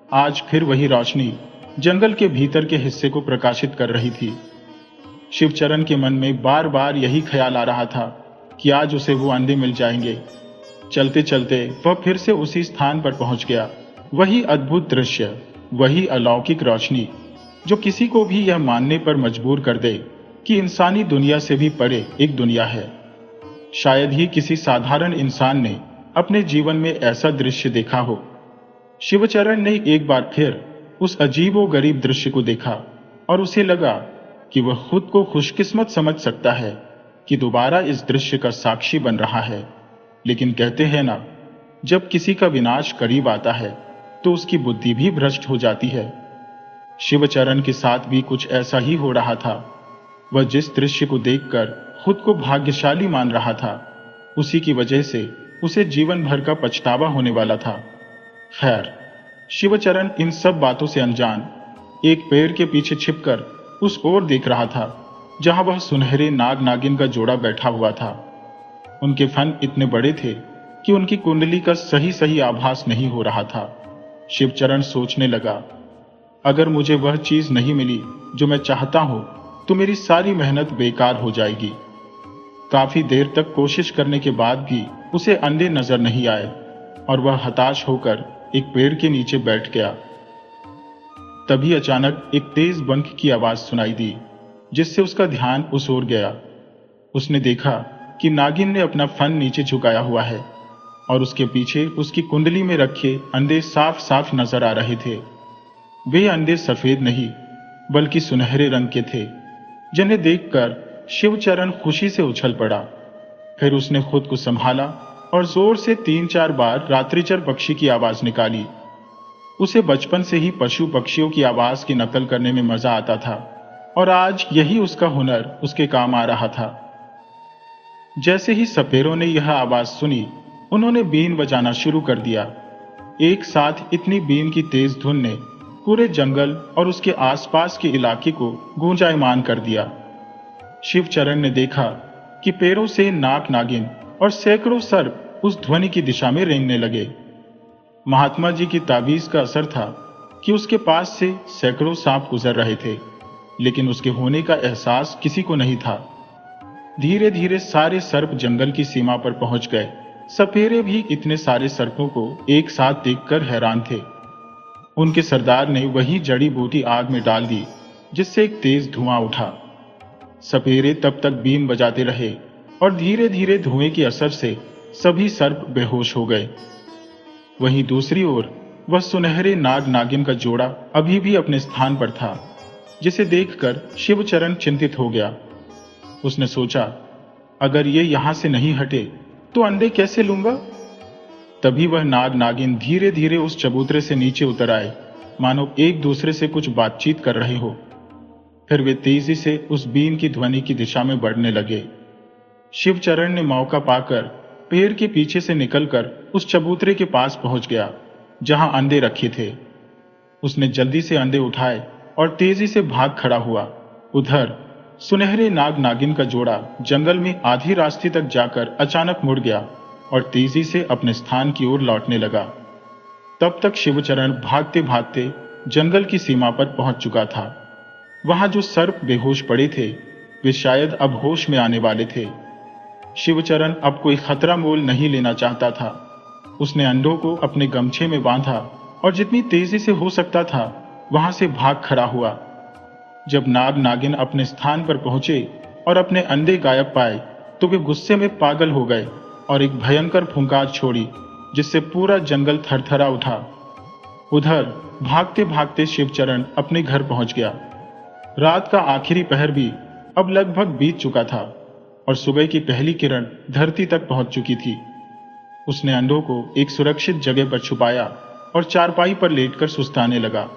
आज फिर वही रोशनी जंगल के भीतर के हिस्से को प्रकाशित कर रही थी। शिवचरण के मन में बार बार यही ख्याल आ रहा था कि आज उसे वो अंडे मिल जाएंगे। चलते चलते वह फिर से उसी स्थान पर पहुंच गया। वही अद्भुत दृश्य, वही अलौकिक रोशनी, जो किसी को भी यह मानने पर मजबूर कर दे कि इंसानी दुनिया से भी परे एक दुनिया है। शायद ही किसी साधारण इंसान ने अपने जीवन में ऐसा दृश्य देखा हो। शिवचरण ने एक बार फिर उस अजीबो गरीब दृश्य को देखा और उसे लगा कि वह खुद को खुशकिस्मत समझ सकता है कि दोबारा इस दृश्य का साक्षी बन रहा है। लेकिन कहते हैं ना, जब किसी का विनाश करीब आता है तो उसकी बुद्धि भी भ्रष्ट हो जाती है। शिवचरण के साथ भी कुछ ऐसा ही हो रहा था। वह जिस दृश्य को देखकर खुद को भाग्यशाली मान रहा था, उसी की वजह से उसे जीवन भर का पछतावा होने वाला था। खैर, शिवचरण इन सब बातों से अनजान एक पेड़ के पीछे छिपकर उस ओर देख रहा था जहां वह सुनहरे नाग नागिन का जोड़ा बैठा हुआ था। उनके फन इतने बड़े थे कि उनकी कुंडली का सही सही आभास नहीं हो रहा था। शिवचरण सोचने लगा, अगर मुझे वह चीज नहीं मिली जो मैं चाहता हूं तो मेरी सारी मेहनत बेकार हो जाएगी। काफी देर तक कोशिश करने के बाद भी उसे अंडे नजर नहीं आए और वह हताश होकर एक पेड़ के नीचे बैठ गया। तभी अचानक एक तेज बंक की आवाज सुनाई दी, जिससे उसका ध्यान उस ओर गया। उसने देखा कि नागिन ने अपना फन नीचे झुकाया हुआ है और उसके पीछे उसकी कुंडली में रखे अंडे साफ साफ नजर आ रहे थे। वे अंडे सफेद नहीं बल्कि सुनहरे रंग के थे, जिन्हें देखकर शिवचरण खुशी से उछल पड़ा। फिर उसने खुद को संभाला और जोर से 3-4 बार रात्रिचर पक्षी की आवाज निकाली। उसे बचपन से ही पशु पक्षियों की आवाज की नकल करने में मजा आता था और आज यही उसका हुनर उसके काम आ रहा था। जैसे ही सपेरों ने यह आवाज सुनी, उन्होंने बीन बजाना शुरू कर दिया। एक साथ इतनी बीन की तेज धुन ने पूरे जंगल और उसके आसपास के इलाके को गूंजायमान कर दिया। शिवचरण ने देखा कि पेड़ों से नाग नागिन और सैकड़ों सर्प उस ध्वनि की दिशा में रेंगने लगे। महात्मा जी की ताबीज का असर था कि उसके पास से सैकड़ों सांप गुजर रहे थे, लेकिन उसके होने का एहसास किसी को नहीं था। धीरे धीरे सारे सर्प जंगल की सीमा पर पहुंच गए। सपेरे भी इतने सारे सर्पों को एक साथ देखकर हैरान थे। उनके सरदार ने वही जड़ी बूटी आग में डाल दी, जिससे एक तेज धुआं उठा। सपेरे तब तक बीन बजाते रहे और धीरे धीरे धुएं के असर से सभी सर्प बेहोश हो गए। वहीं दूसरी ओर वह सुनहरे नाग नागिन का जोड़ा अभी भी अपने स्थान पर था, जिसे देखकर शिवचरण चिंतित हो गया। उसने सोचा, अगर ये यहां से नहीं हटे तो अंडे कैसे लूंगा। तभी वह नाग नागिन धीरे धीरे उस चबूतरे से नीचे उतर आए, मानो एक दूसरे से कुछ बातचीत कर रहे हो। फिर वे तेजी से उस बीन की ध्वनि की दिशा में बढ़ने लगे। शिवचरण ने मौका पाकर पेड़ के पीछे से निकलकर उस चबूतरे के पास पहुंच गया जहां अंडे रखे थे। उसने जल्दी से अंडे उठाए और तेजी से भाग खड़ा हुआ। उधर सुनहरे नाग नागिन का जोड़ा जंगल में आधी रास्ते तक जाकर अचानक मुड़ गया और तेजी से अपने स्थान की ओर लौटने लगा। तब तक शिवचरण भागते भागते जंगल की सीमा पर पहुंच चुका था। वहां जो सर्प बेहोश पड़े थे, वे शायद अब होश में आने वाले थे। शिवचरण अब कोई खतरा मोल नहीं लेना चाहता था। उसने अंडों को अपने गमछे में बांधा और जितनी तेजी से हो सकता था वहां से भाग खड़ा हुआ। जब नाग नागिन अपने स्थान पर पहुंचे और अपने अंडे गायब पाए तो वे गुस्से में पागल हो गए और एक भयंकर फुंकार छोड़ी, जिससे पूरा जंगल थरथरा उठा। उधर भागते भागते शिवचरण अपने घर पहुंच गया। रात का आखिरी पहर भी अब लगभग बीत चुका था और सुबह की पहली किरण धरती तक पहुंच चुकी थी। उसने अंडों को एक सुरक्षित जगह पर छुपाया और चारपाई पर लेटकर सुस्ताने लगा।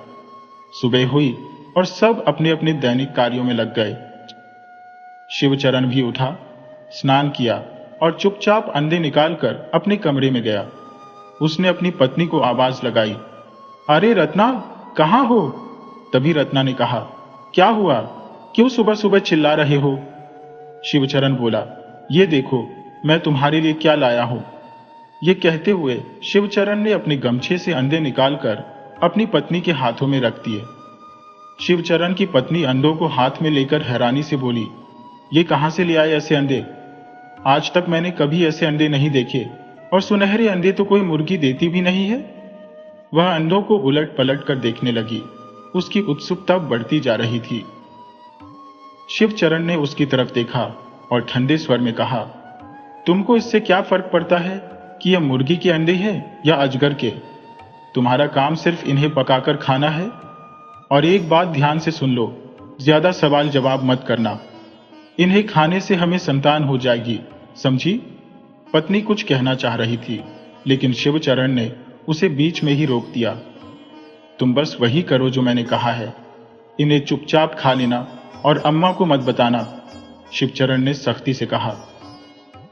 सुबह हुई और सब अपने अपने दैनिक कार्यों में लग गए। शिवचरण भी उठा, स्नान किया और चुपचाप अंडे निकालकर अपने कमरे में गया। उसने अपनी पत्नी को आवाज लगाई, अरे रत्ना, कहां हो। तभी रत्ना ने कहा, क्या हुआ, क्यों सुबह सुबह चिल्ला रहे हो। शिवचरण बोला, ये देखो मैं तुम्हारे लिए क्या लाया हूं। ये कहते हुए शिवचरण ने अपने गमछे से अंडे निकालकर अपनी पत्नी के हाथों में रख दिए। शिवचरण की पत्नी अंडों को हाथ में लेकर हैरानी से बोली, ये कहां से ले आए ऐसे अंडे। आज तक मैंने कभी ऐसे अंडे नहीं देखे और सुनहरे अंडे तो कोई मुर्गी देती भी नहीं है। वह अंडों को उलट पलट कर देखने लगी। उसकी उत्सुकता बढ़ती जा रही थी। शिवचरण ने उसकी तरफ देखा और ठंडे स्वर में कहा, तुमको इससे क्या फर्क पड़ता है कि यह मुर्गी के अंडे हैं या अजगर के। तुम्हारा काम सिर्फ इन्हें पकाकर खाना है। और एक बात ध्यान से सुन लो, ज्यादा सवाल जवाब मत करना। इन्हें खाने से हमें संतान हो जाएगी, समझी। पत्नी कुछ कहना चाह रही थी, लेकिन शिवचरण ने उसे बीच में ही रोक दिया। तुम बस वही करो जो मैंने कहा है। इन्हें चुपचाप खा लेना और अम्मा को मत बताना, शिवचरण ने सख्ती से कहा।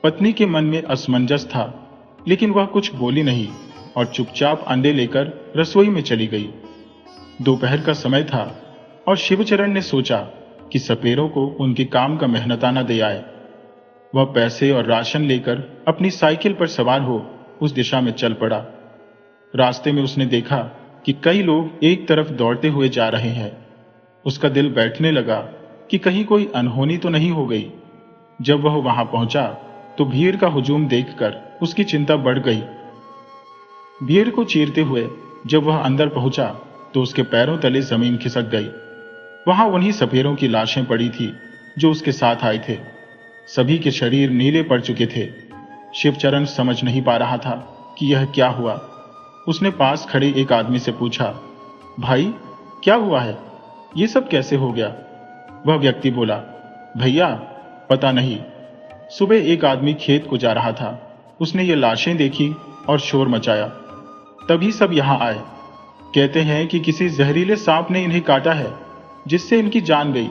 पत्नी के मन में असमंजस था लेकिन वह कुछ बोली नहीं और चुपचाप अंडे लेकर रसोई में चली गई। दोपहर का समय था और शिवचरण ने सोचा कि सपेरों को उनके काम का मेहनताना दे आए। वह पैसे और राशन लेकर अपनी साइकिल पर सवार हो उस दिशा में चल पड़ा। रास्ते में उसने देखा कि कई लोग एक तरफ दौड़ते हुए जा रहे हैं। उसका दिल बैठने लगा कि कहीं कोई अनहोनी तो नहीं हो गई। जब वह वहां पहुंचा तो भीड़ का हुजूम देखकर उसकी चिंता बढ़ गई। भीड़ को चीरते हुए जब वह अंदर पहुंचा तो उसके पैरों तले जमीन खिसक गई। वहां उन्हीं सपेरों की लाशें पड़ी थी जो उसके साथ आए थे। सभी के शरीर नीले पड़ चुके थे। शिवचरण समझ नहीं पा रहा था कि यह क्या हुआ। उसने पास खड़े एक आदमी से पूछा, भाई क्या हुआ है, ये सब कैसे हो गया? वह व्यक्ति बोला, भैया पता नहीं, सुबह एक आदमी खेत को जा रहा था, उसने ये लाशें देखी और शोर मचाया, तभी सब यहां आए। कहते हैं कि किसी जहरीले सांप ने इन्हें काटा है जिससे इनकी जान गई।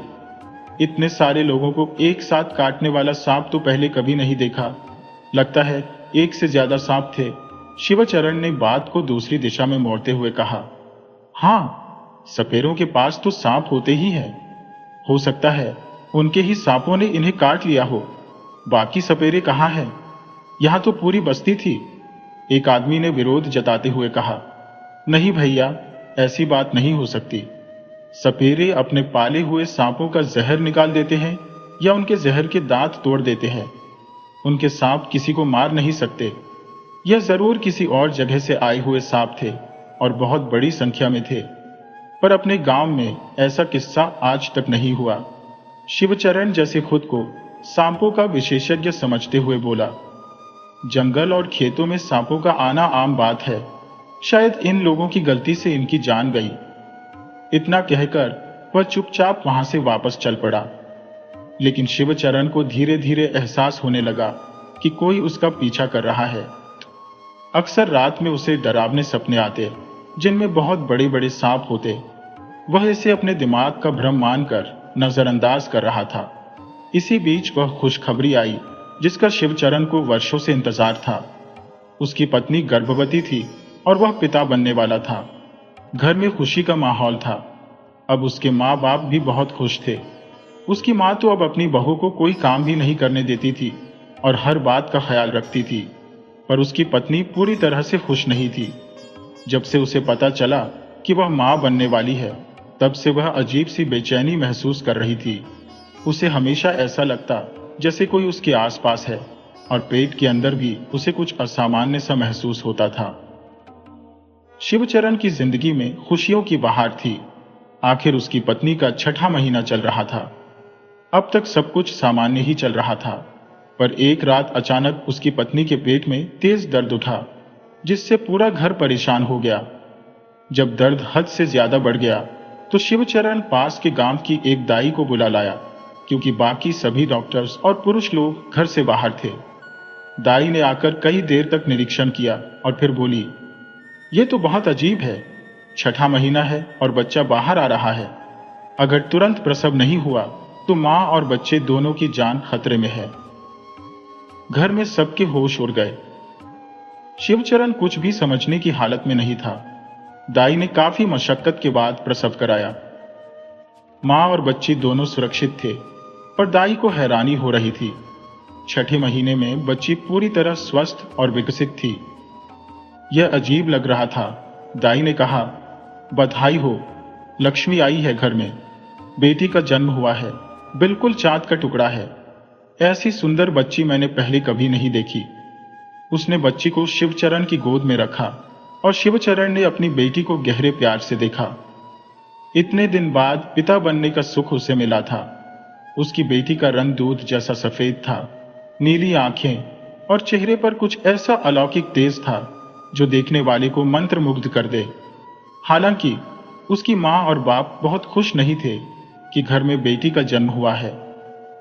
इतने सारे लोगों को एक साथ काटने वाला सांप तो पहले कभी नहीं देखा। लगता है एक से ज्यादा सांप थे। शिवचरण ने बात को दूसरी दिशा में मोड़ते हुए कहा, हाँ, सपेरों के पास तो सांप होते ही हैं। हो सकता है उनके ही सांपों ने इन्हें काट लिया हो। बाकी सपेरे कहाँ हैं? यहां तो पूरी बस्ती थी। एक आदमी ने विरोध जताते हुए कहा, नहीं भैया, ऐसी बात नहीं हो सकती। सपेरे अपने पाले हुए सांपों का जहर निकाल देते हैं या उनके जहर के दांत तोड़ देते हैं। उनके सांप किसी को मार नहीं सकते। यह जरूर किसी और जगह से आए हुए सांप थे और बहुत बड़ी संख्या में थे, पर अपने गांव में ऐसा किस्सा आज तक नहीं हुआ। शिवचरण जैसे खुद को सांपों का विशेषज्ञ समझते हुए बोला, जंगल और खेतों में सांपों का आना आम बात है। शायद इन लोगों की गलती से इनकी जान गई। इतना कहकर वह चुपचाप वहां से वापस चल पड़ा। लेकिन शिवचरण को धीरे धीरे एहसास होने लगा कि कोई उसका पीछा कर रहा है। अक्सर रात में उसे डरावने सपने आते जिनमें बहुत बड़े बड़े सांप होते। वह इसे अपने दिमाग का भ्रम मानकर नजरअंदाज कर रहा था। इसी बीच वह खुशखबरी आई जिसका शिवचरण को वर्षों से इंतजार था। उसकी पत्नी गर्भवती थी और वह पिता बनने वाला था। घर में खुशी का माहौल था। अब उसके माँ बाप भी बहुत खुश थे। उसकी माँ तो अब अपनी बहू को कोई काम भी नहीं करने देती थी और हर बात का ख्याल रखती थी। पर उसकी पत्नी पूरी तरह से खुश नहीं थी। जब से उसे पता चला कि वह माँ बनने वाली है, तब से वह अजीब सी बेचैनी महसूस कर रही थी। उसे हमेशा ऐसा लगता जैसे कोई उसके आसपास है और पेट के अंदर भी उसे कुछ असामान्य सा महसूस होता था। शिवचरण की जिंदगी में खुशियों की बहार थी। आखिर उसकी पत्नी का छठा महीना चल रहा था। अब तक सब कुछ सामान्य ही चल रहा था, पर एक रात अचानक उसकी पत्नी के पेट में तेज दर्द उठा, जिससे पूरा घर परेशान हो गया। जब दर्द हद से ज्यादा बढ़ गया तो शिवचरण पास के गांव की एक दाई को बुला लाया, क्योंकि बाकी सभी डॉक्टर्स और पुरुष लोग घर से बाहर थे। दाई ने आकर कई देर तक निरीक्षण किया और फिर बोली, ये तो बहुत अजीब है। छठा महीना है और बच्चा बाहर आ रहा है। अगर तुरंत प्रसव नहीं हुआ तो मां और बच्चे दोनों की जान खतरे में है। घर में सबके होश उड़ गए। शिवचरण कुछ भी समझने की हालत में नहीं था। दाई ने काफी मशक्कत के बाद प्रसव कराया। मां और बच्ची दोनों सुरक्षित थे, पर दाई को हैरानी हो रही थी। छठे महीने में बच्ची पूरी तरह स्वस्थ और विकसित थी। यह अजीब लग रहा था। दाई ने कहा, बधाई हो, लक्ष्मी आई है घर में। बेटी का जन्म हुआ है, बिल्कुल चांद का टुकड़ा है। ऐसी सुंदर बच्ची मैंने पहले कभी नहीं देखी। उसने बच्ची को शिवचरण की गोद में रखा और शिवचरण ने अपनी बेटी को गहरे प्यार से देखा। इतने दिन बाद पिता बनने का सुख उसे मिला था। उसकी बेटी का रंग दूध जैसा सफेद था, नीली आंखें और चेहरे पर कुछ ऐसा अलौकिक तेज था जो देखने वाले को मंत्रमुग्ध कर दे। हालांकि उसकी मां और बाप बहुत खुश नहीं थे कि घर में बेटी का जन्म हुआ है,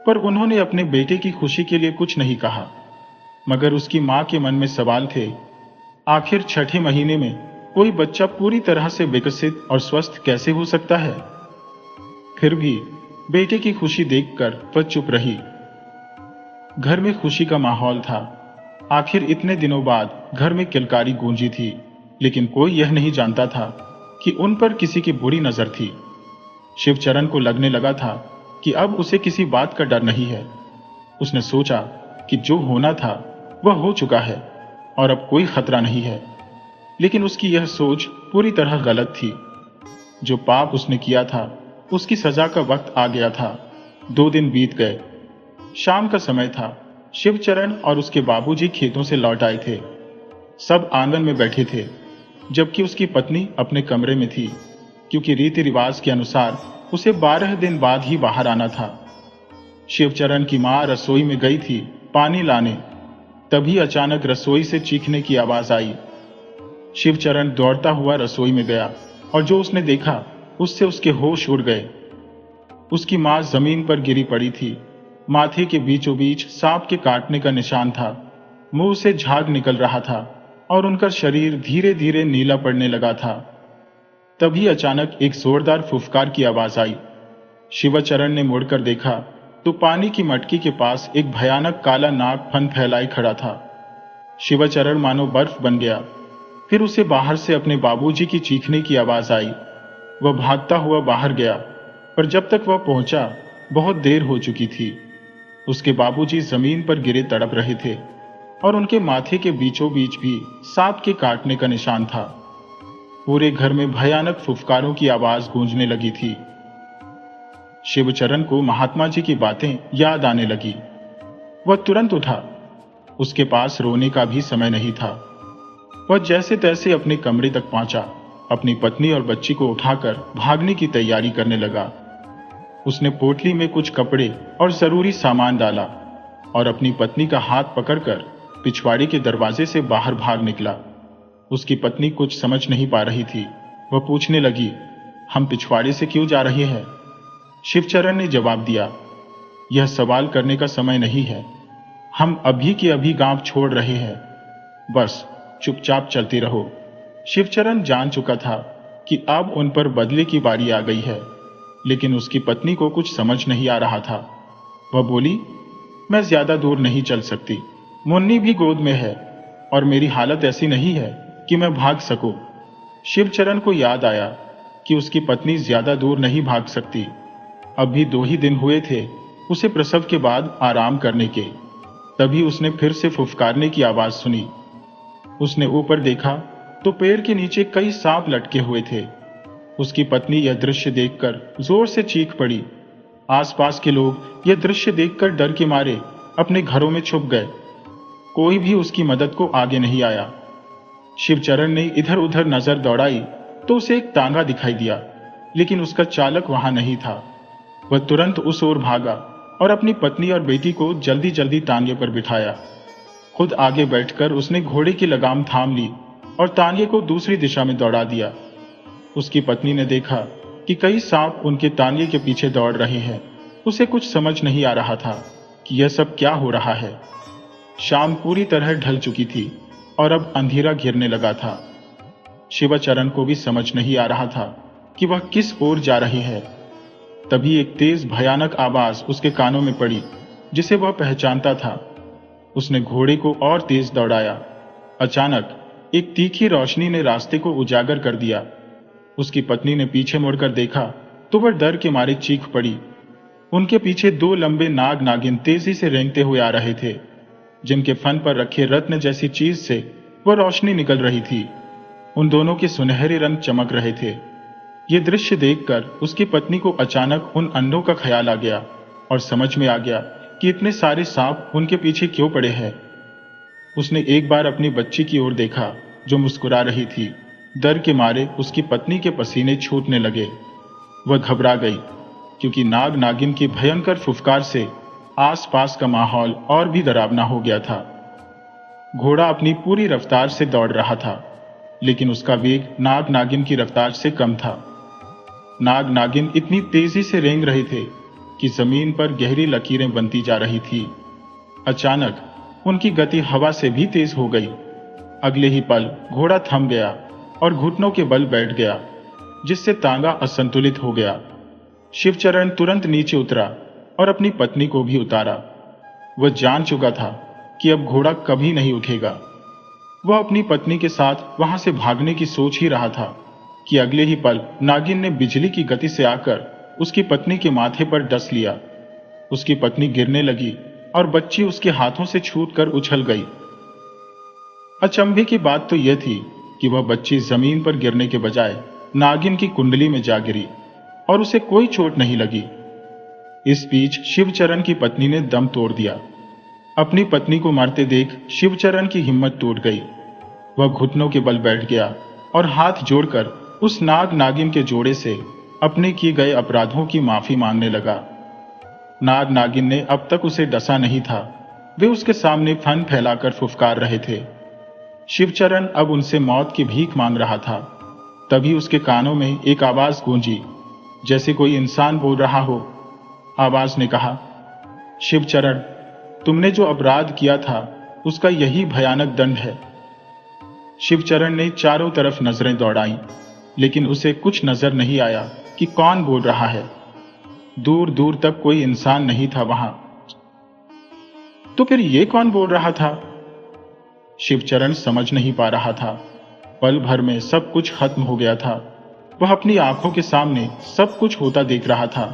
पर उन्होंने अपने बेटे की खुशी के लिए कुछ नहीं कहा। मगर उसकी मां के मन में सवाल थे, आखिर छठे महीने में कोई बच्चा पूरी तरह से विकसित और स्वस्थ कैसे हो सकता है? फिर भी बेटे की खुशी देखकर वह चुप रही। घर में खुशी का माहौल था। आखिर इतने दिनों बाद घर में किलकारी गूंजी थी, लेकिन कोई यह नहीं जानता था कि उन पर किसी की बुरी नजर थी। शिवचरण को लगने लगा था कि अब उसे किसी बात का डर नहीं है। उसने सोचा कि जो होना था वह हो चुका है और अब कोई खतरा नहीं है। लेकिन उसकी यह सोच पूरी तरह गलत थी। जो पाप उसने किया था उसकी सजा का वक्त आ गया था। 2 दिन बीत गए। शाम का समय था। शिवचरण और उसके बाबूजी खेतों से लौट आए थे। सब आंगन में बैठे थे, जबकि उसकी पत्नी अपने कमरे में थी, क्योंकि रीति रिवाज के अनुसार उसे 12 दिन बाद ही बाहर आना था। शिवचरण की मां रसोई में गई थी पानी लाने। तभी अचानक रसोई से चीखने की आवाज आई। शिवचरण दौड़ता हुआ रसोई में गया और जो उसने देखा उससे उसके होश उड़ गए। उसकी मां जमीन पर गिरी पड़ी थी। माथे के बीचों बीच सांप के काटने का निशान था। मुंह से झाग निकल रहा था और उनका शरीर धीरे धीरे नीला पड़ने लगा था। तभी अचानक एक जोरदार फुफकार की आवाज आई। शिवचरण ने मुड़कर देखा तो पानी की मटकी के पास एक भयानक काला नाग फन फैलाए खड़ा था। शिवचरण मानो बर्फ बन गया। फिर उसे बाहर से अपने बाबूजी की चीखने की आवाज आई। वह भागता हुआ बाहर गया, पर जब तक वह पहुंचा बहुत देर हो चुकी थी। उसके बाबूजी जमीन पर गिरे तड़प रहे थे और उनके माथे के बीचों बीच भी सांप के काटने का निशान था। पूरे घर में भयानक फुफकारों की आवाज गूंजने लगी थी। शिवचरण को महात्मा जी की बातें याद आने लगी। वह तुरंत उठा। उसके पास रोने का भी समय नहीं था। वह जैसे तैसे अपने कमरे तक पहुंचा। अपनी पत्नी और बच्ची को उठाकर भागने की तैयारी करने लगा। उसने पोटली में कुछ कपड़े और जरूरी सामान डाला और अपनी पत्नी का हाथ पकड़कर पिछवाड़े के दरवाजे से बाहर भाग निकला। उसकी पत्नी कुछ समझ नहीं पा रही थी। वह पूछने लगी, हम पिछवाड़े से क्यों जा रहे हैं? शिवचरण ने जवाब दिया, यह सवाल करने का समय नहीं है। हम अभी के अभी गांव छोड़ रहे हैं। बस चुपचाप चलते रहो। शिवचरण जान चुका था कि अब उन पर बदले की बारी आ गई है, लेकिन उसकी पत्नी को कुछ समझ नहीं आ रहा था। वह बोली, मैं ज्यादा दूर नहीं चल सकती। मुन्नी भी गोद में है और मेरी हालत ऐसी नहीं है कि मैं भाग सकूं। शिवचरण को याद आया कि उसकी पत्नी ज्यादा दूर नहीं भाग सकती। अभी 2 ही दिन हुए थे उसे प्रसव के बाद आराम करने के। तभी उसने फिर से फुफकारने की आवाज सुनी। उसने ऊपर देखा तो पेड़ के नीचे कई सांप लटके हुए थे। उसकी पत्नी यह दृश्य देखकर जोर से चीख पड़ी। आसपास के लोग यह दृश्य देखकर डर के मारे अपने घरों में छुप गए। कोई भी उसकी मदद को आगे नहीं आया। शिवचरण ने इधर उधर नजर दौड़ाई तो उसे एक तांगा दिखाई दिया, लेकिन उसका चालक वहां नहीं था। वह तुरंत उस ओर भागा और अपनी पत्नी और बेटी को जल्दी जल्दी तांगे पर बिठाया। खुद आगे बैठकर उसने घोड़े की लगाम थाम ली और तांगे को दूसरी दिशा में दौड़ा दिया। उसकी पत्नी ने देखा कि कई सांप उनके तांगे के पीछे दौड़ रहे हैं। उसे कुछ समझ नहीं आ रहा था कि यह सब क्या हो रहा है। शाम पूरी तरह ढल चुकी थी और अब अंधेरा घिरने लगा था। शिवचरण को भी समझ नहीं आ रहा था कि वह किस ओर जा रहे हैं। तभी एक तेज भयानक आवाज उसके कानों में पड़ी, जिसे वह पहचानता था। उसने घोड़े को और तेज दौड़ाया। अचानक एक तीखी रोशनी ने रास्ते को उजागर कर दिया। उसकी पत्नी ने पीछे मुड़कर देखा तो वह डर के मारे चीख पड़ी। उनके पीछे 2 लंबे नाग नागिन तेजी से रेंगते हुए आ रहे थे, जिनके फन पर रखे रत्न जैसी चीज से वह रोशनी निकल रही थी। उन दोनों के सुनहरे रंग चमक रहे थे। ये दृश्य देखकर उसकी पत्नी को अचानक उन अंडों का ख्याल आ गया और समझ में आ गया कि इतने सारे सांप उनके पीछे क्यों पड़े हैं। उसने एक बार अपनी बच्ची की ओर देखा जो मुस्कुरा रही थी। डर के मारे उसकी पत्नी के पसीने छूटने लगे। वह घबरा गई, क्योंकि नाग नागिन की भयंकर फुफकार से आसपास का माहौल और भी डरावना हो गया था। घोड़ा अपनी पूरी रफ्तार से दौड़ रहा था, लेकिन उसका वेग नाग नागिन की रफ्तार से कम था। नाग नागिन इतनी तेजी से रेंग रहे थे कि जमीन पर गहरी लकीरें बनती जा रही थी। अचानक उनकी गति हवा से भी तेज हो गई। अगले ही पल घोड़ा थम गया और घुटनों के बल बैठ गया, जिससे तांगा असंतुलित हो गया। शिवचरण तुरंत नीचे उतरा और अपनी पत्नी को भी उतारा। वह जान चुका था कि अब घोड़ा कभी नहीं उठेगा। वह अपनी पत्नी के साथ वहां से भागने की सोच ही रहा था कि अगले ही पल नागिन ने बिजली की गति से आकर उसकी पत्नी के माथे पर डस लिया। उसकी पत्नी गिरने लगी और बच्ची उसके हाथों से छूटकर उछल गई। अचंभे की बात तो यह थी कि वह बच्ची जमीन पर गिरने के बजाय नागिन की कुंडली में जा गिरी और उसे कोई चोट नहीं लगी। इस बीच शिवचरण की पत्नी ने दम तोड़ दिया। अपनी पत्नी को मरते देख शिवचरण की हिम्मत टूट गई। वह घुटनों के बल बैठ गया और हाथ जोड़कर उस नाग नागिन के जोड़े से अपने किए गए अपराधों की माफी मांगने लगा। नाग नागिन ने अब तक उसे डसा नहीं था। वे उसके सामने फन फैलाकर फुफकार रहे थे। शिवचरण अब उनसे मौत की भीख मांग रहा था। तभी उसके कानों में एक आवाज गूंजी, जैसे कोई इंसान बोल रहा हो। आवाज ने कहा, शिवचरण, तुमने जो अपराध किया था उसका यही भयानक दंड है। शिवचरण ने चारों तरफ नजरें दौड़ाईं, लेकिन उसे कुछ नजर नहीं आया कि कौन बोल रहा है। दूर दूर तक कोई इंसान नहीं था वहां। तो फिर ये कौन बोल रहा था? शिवचरण समझ नहीं पा रहा था। पल भर में सब कुछ खत्म हो गया था। वह अपनी आंखों के सामने सब कुछ होता देख रहा था,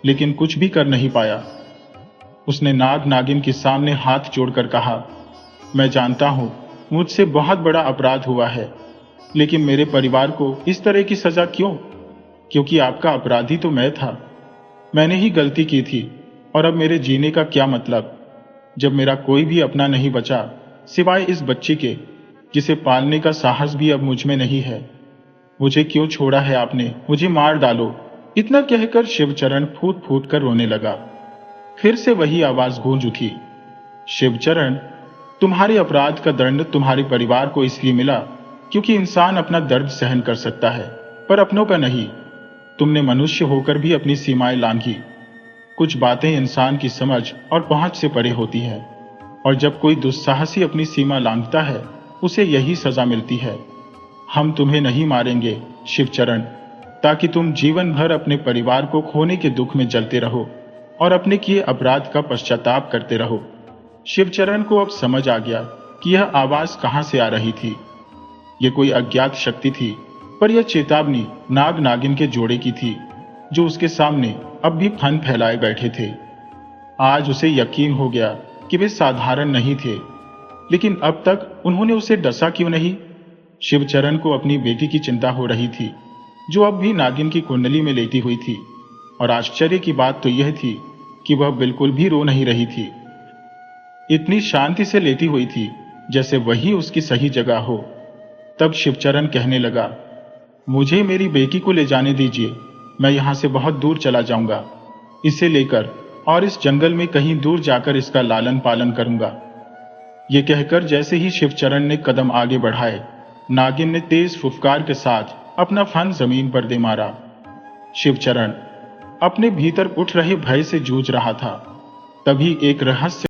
लेकिन कुछ भी कर नहीं पाया। उसने नाग नागिन के सामने हाथ जोड़कर कहा, मैं जानता हूं मुझसे बहुत बड़ा अपराध हुआ है, लेकिन मेरे परिवार को इस तरह की सजा क्यों? क्योंकि आपका अपराधी तो मैं था। मैंने ही गलती की थी और अब मेरे जीने का क्या मतलब, जब मेरा कोई भी अपना नहीं बचा सिवाय इस बच्चे के, जिसे पालने का साहस भी अब मुझ में नहीं है। मुझे क्यों छोड़ा है आपने? मुझे मार डालो। इतना कहकर शिवचरण फूट फूट कर रोने लगा। फिर से वही आवाज गूंज उठी, शिवचरण, तुम्हारे अपराध का दंड तुम्हारे परिवार को इसलिए मिला क्योंकि इंसान अपना दर्द सहन कर सकता है, पर अपनों का नहीं। तुमने मनुष्य होकर भी अपनी सीमाएं लांघी। कुछ बातें इंसान की समझ और पहुंच से परे होती हैं, और जब कोई दुस्साहसी अपनी सीमा लांघता है उसे यही सजा मिलती है। हम तुम्हें नहीं मारेंगे शिवचरण, ताकि तुम जीवन भर अपने परिवार को खोने के दुख में जलते रहो और अपने किए अपराध का पश्चाताप करते रहो। शिवचरण को अब समझ आ गया कि यह आवाज कहां से आ रही थी। यह कोई अज्ञात शक्ति थी, पर यह चेतावनी नाग नागिन के जोड़े की थी, जो उसके सामने अब भी फन फैलाए बैठे थे। आज उसे यकीन हो गया कि वे साधारण नहीं थे, लेकिन अब तक उन्होंने उसे डसा क्यों नहीं? शिवचरण को अपनी बेटी की चिंता हो रही थी, जो अब भी नागिन की कुंडली में लेटी हुई थी, और आश्चर्य की बात तो यह थी कि वह बिल्कुल भी रो नहीं रही थी। इतनी शांति से लेटी हुई थी जैसे वही उसकी सही जगह हो। तब शिवचरण कहने लगा, मुझे मेरी बेटी को ले जाने दीजिए। मैं यहां से बहुत दूर चला जाऊंगा। इसे लेकर और इस जंगल में कहीं दूर जाकर इसका लालन पालन करूंगा। ये कहकर जैसे ही शिवचरण ने कदम आगे बढ़ाए, नागिन ने तेज फुफकार के साथ अपना फन जमीन पर दे मारा। शिवचरण अपने भीतर उठ रहे भय से जूझ रहा था। तभी एक रहस्य